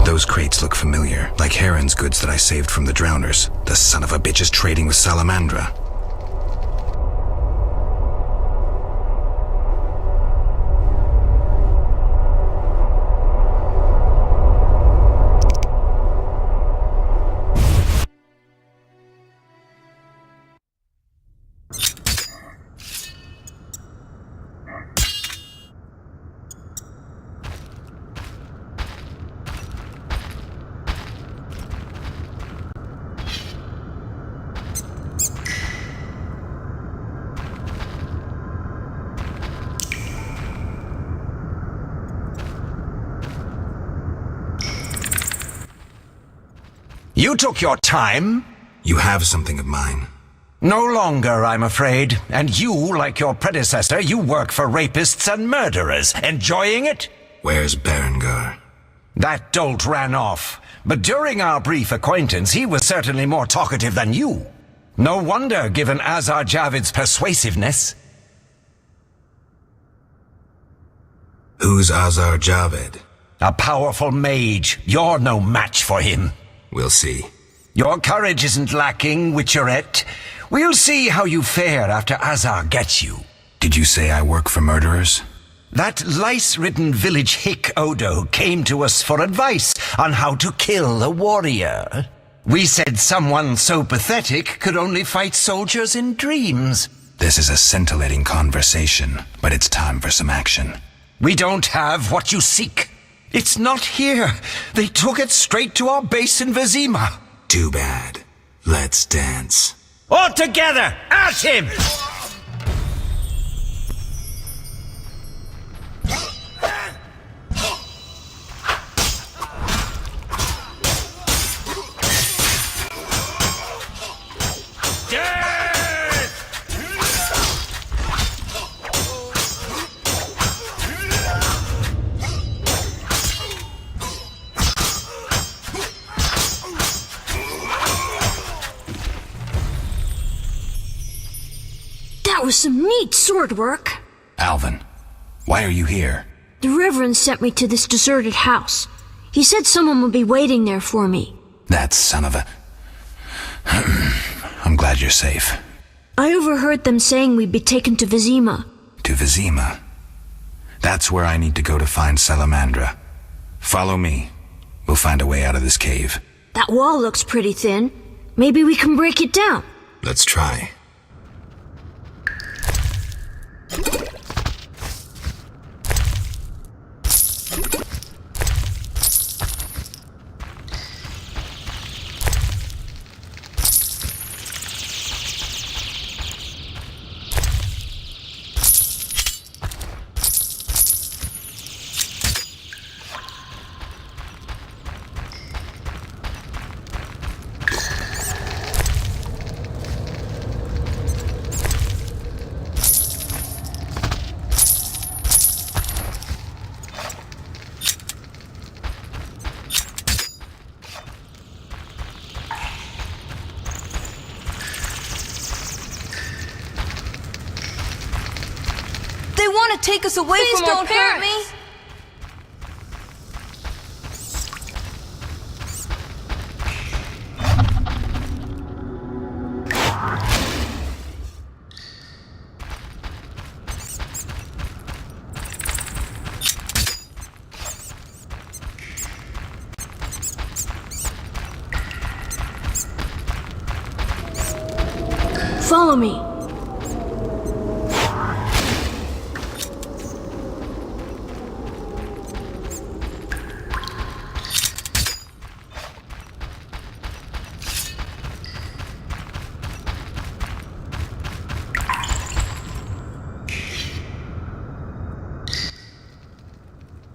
Those crates look familiar, like Heron's goods that I saved from the drowners. The son of a bitch is trading with Salamandra. You took your time. You have something of mine. No longer, I'm afraid. And you, like your predecessor, you work for rapists and murderers. Enjoying it? Where's Berengar? That dolt ran off. But during our brief acquaintance, he was certainly more talkative than you. No wonder, given Azar Javid's persuasiveness. Who's Azar Javid? A powerful mage. You're no match for him. We'll see. Your courage isn't lacking, Witcherette. We'll see how you fare after Azar gets you. Did you say I work for murderers? That lice-ridden village hick Odo came to us for advice on how to kill a warrior. We said someone so pathetic could only fight soldiers in dreams. This is a scintillating conversation, but it's time for some action. We don't have what you seek. It's not here. They took it straight to our base in Vizima. Too bad. Let's dance. All together! At him! That was some neat sword work. Alvin, why are you here? The Reverend sent me to this deserted house. He said someone would be waiting there for me. That son of a... I'm glad you're safe. I overheard them saying we'd be taken to Vizima. To Vizima? That's where I need to go to find Salamandra. Follow me. We'll find a way out of this cave. That wall looks pretty thin. Maybe we can break it down. Let's try. They want to take us away from our parents. Follow me.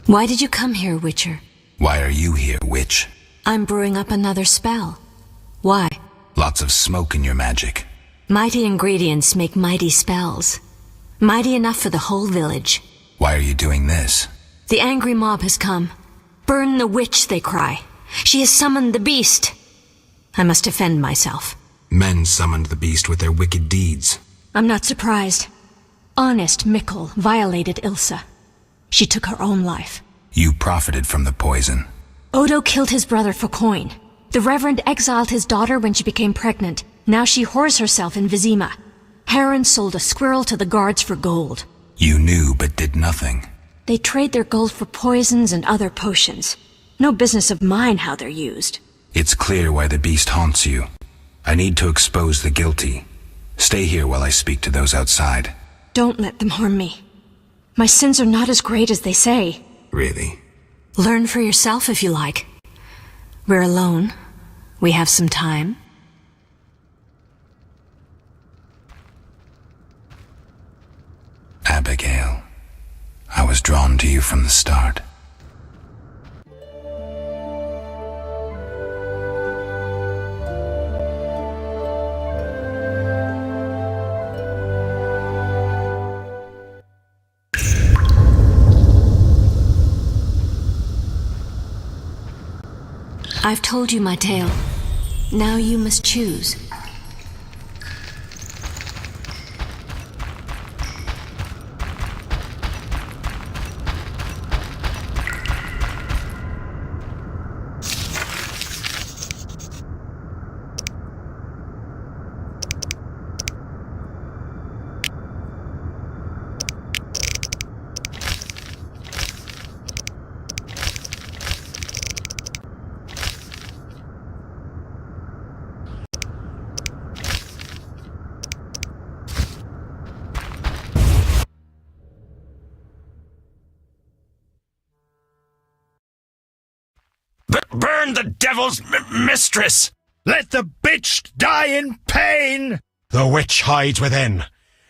Why did you come here, Witcher? Why are you here, witch? I'm brewing up another spell. Why? Lots of smoke in your magic. Mighty ingredients make mighty spells. Mighty enough for the whole village. Why are you doing this? The angry mob has come. Burn the witch, they cry. She has summoned the beast. I must defend myself. Men summoned the beast with their wicked deeds. I'm not surprised. Honest Mikkel violated Ilsa. She took her own life. You profited from the poison. Odo killed his brother for coin. The Reverend exiled his daughter when she became pregnant. Now she whores herself in Vizima. Heron sold a squirrel to the guards for gold. You knew but did nothing. They trade their gold for poisons and other potions. No business of mine how they're used. It's clear why the beast haunts you. I need to expose the guilty. Stay here while I speak to those outside. Don't let them harm me. My sins are not as great as they say. Really? Learn for yourself if you like. We're alone. We have some time. Abigail, I was drawn to you from the start. I've told you my tale. Now you must choose. Burn the devil's mistress! Let the bitch die in pain! The witch hides within.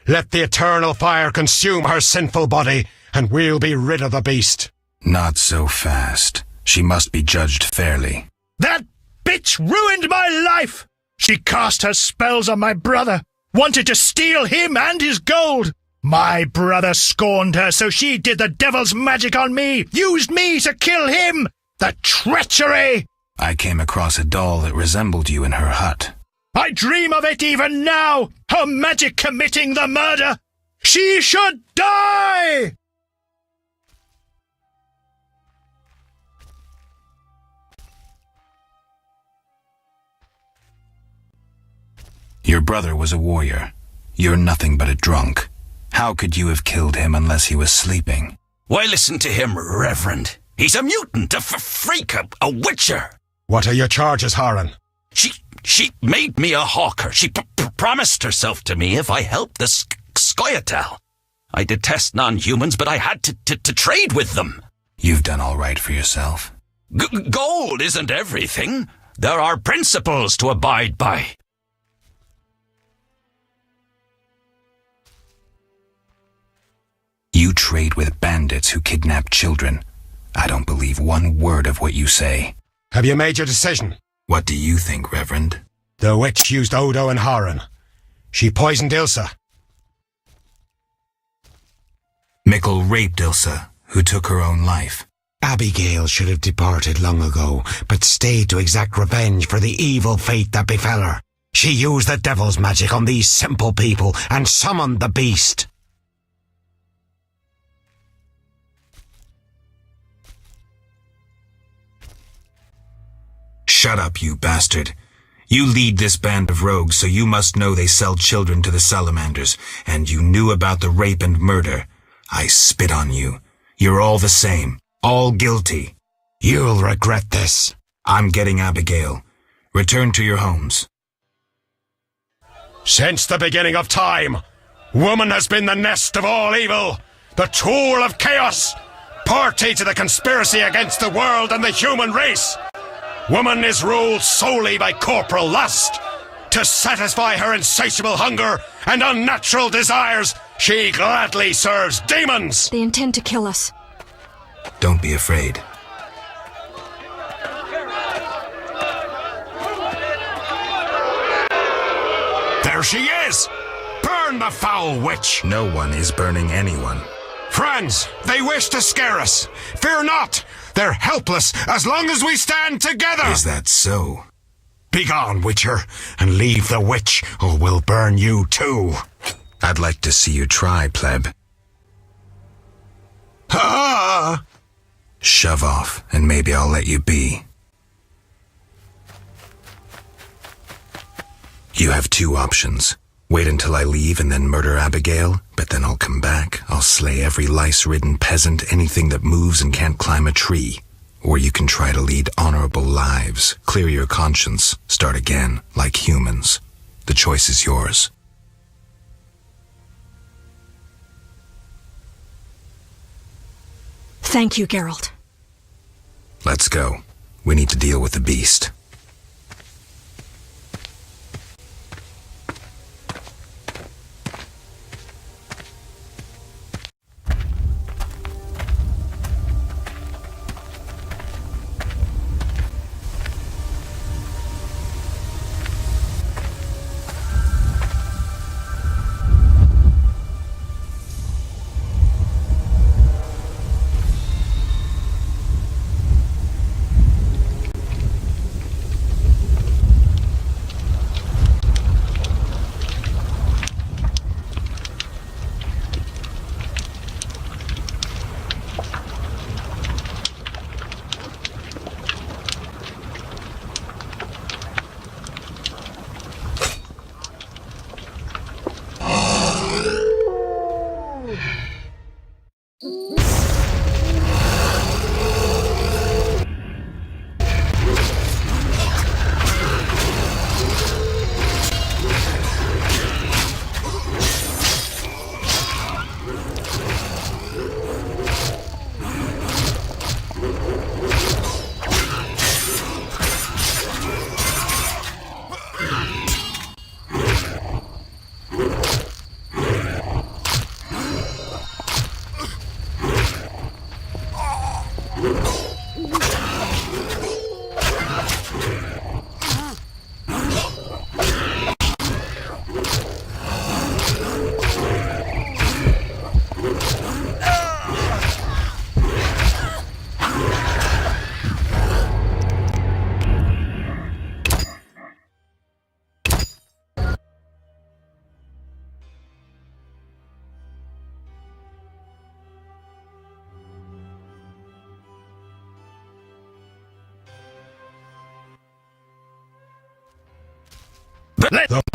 Let the eternal fire consume her sinful body, and we'll be rid of the beast. Not so fast. She must be judged fairly. That bitch ruined my life! She cast her spells on my brother, wanted to steal him and his gold. My brother scorned her, so she did the devil's magic on me, used me to kill him! The treachery! I came across a doll that resembled you in her hut. I dream of it even now! Her magic committing the murder! She should die! Your brother was a warrior. You're nothing but a drunk. How could you have killed him unless he was sleeping? Why listen to him, Reverend? He's a mutant, a freak, a witcher. What are your charges, Horan? She made me a hawker. She promised herself to me if I helped the Scoia'tael. I detest non-humans, but I had to trade with them. You've done all right for yourself. Gold isn't everything. There are principles to abide by. You trade with bandits who kidnap children. I don't believe one word of what you say. Have you made your decision? What do you think, Reverend? The witch used Odo and Horan. She poisoned Ilsa. Mickle raped Ilsa, who took her own life. Abigail should have departed long ago, but stayed to exact revenge for the evil fate that befell her. She used the devil's magic on these simple people and summoned the beast. Shut up, you bastard. You lead this band of rogues, so you must know they sell children to the salamanders, and you knew about the rape and murder. I spit on you. You're all the same. All guilty. You'll regret this. I'm getting Abigail. Return to your homes. Since the beginning of time, woman has been the nest of all evil, the tool of chaos, party to the conspiracy against the world and the human race. Woman is ruled solely by corporal lust. To satisfy her insatiable hunger and unnatural desires, she gladly serves demons. They intend to kill us. Don't be afraid. There she is! Burn the foul witch! No one is burning anyone. Friends, they wish to scare us. Fear not! They're helpless as long as we stand together! Is that so? Begone, Witcher, and leave the witch, or we'll burn you too. I'd like to see you try, pleb. Ah! Shove off, and maybe I'll let you be. You have two options. Wait until I leave and then murder Abigail, but then I'll come back. I'll slay every lice-ridden peasant, anything that moves and can't climb a tree. Or you can try to lead honorable lives, clear your conscience, start again, like humans. The choice is yours. Thank you, Geralt. Let's go. We need to deal with the beast.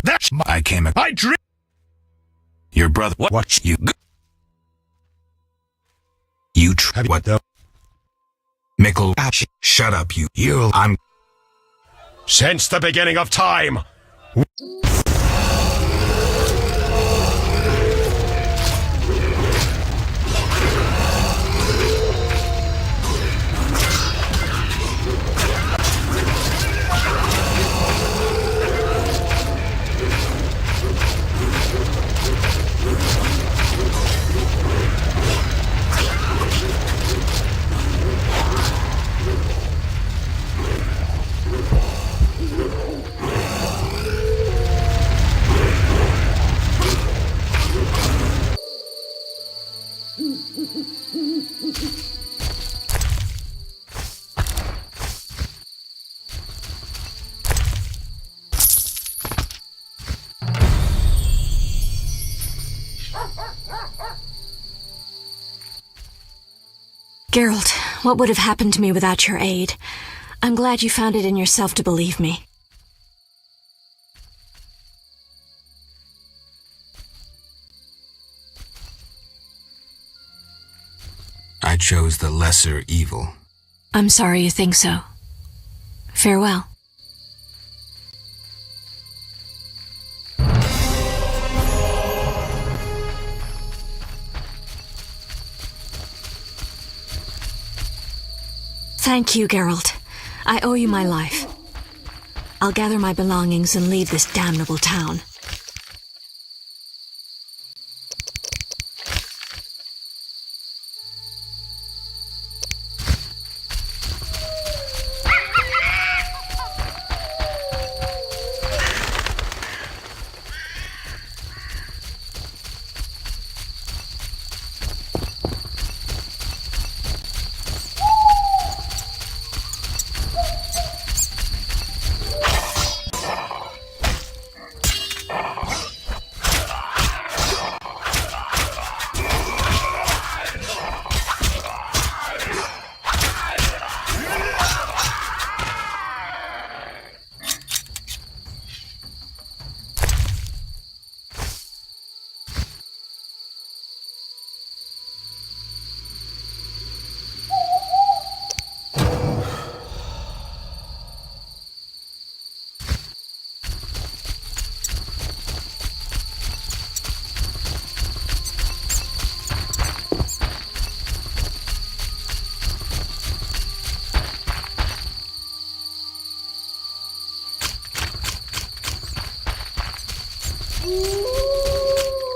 That's my... I came... I dream... Your brother... What? You... You... What the... Mickle... Shut up, you... I'm... Since the beginning of time. Geralt, what would have happened to me without your aid? I'm glad you found it in yourself to believe me. I chose the lesser evil. I'm sorry you think so. Farewell. Thank you, Geralt. I owe you my life. I'll gather my belongings and leave this damnable town.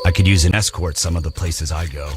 I could use an escort some of the places I go.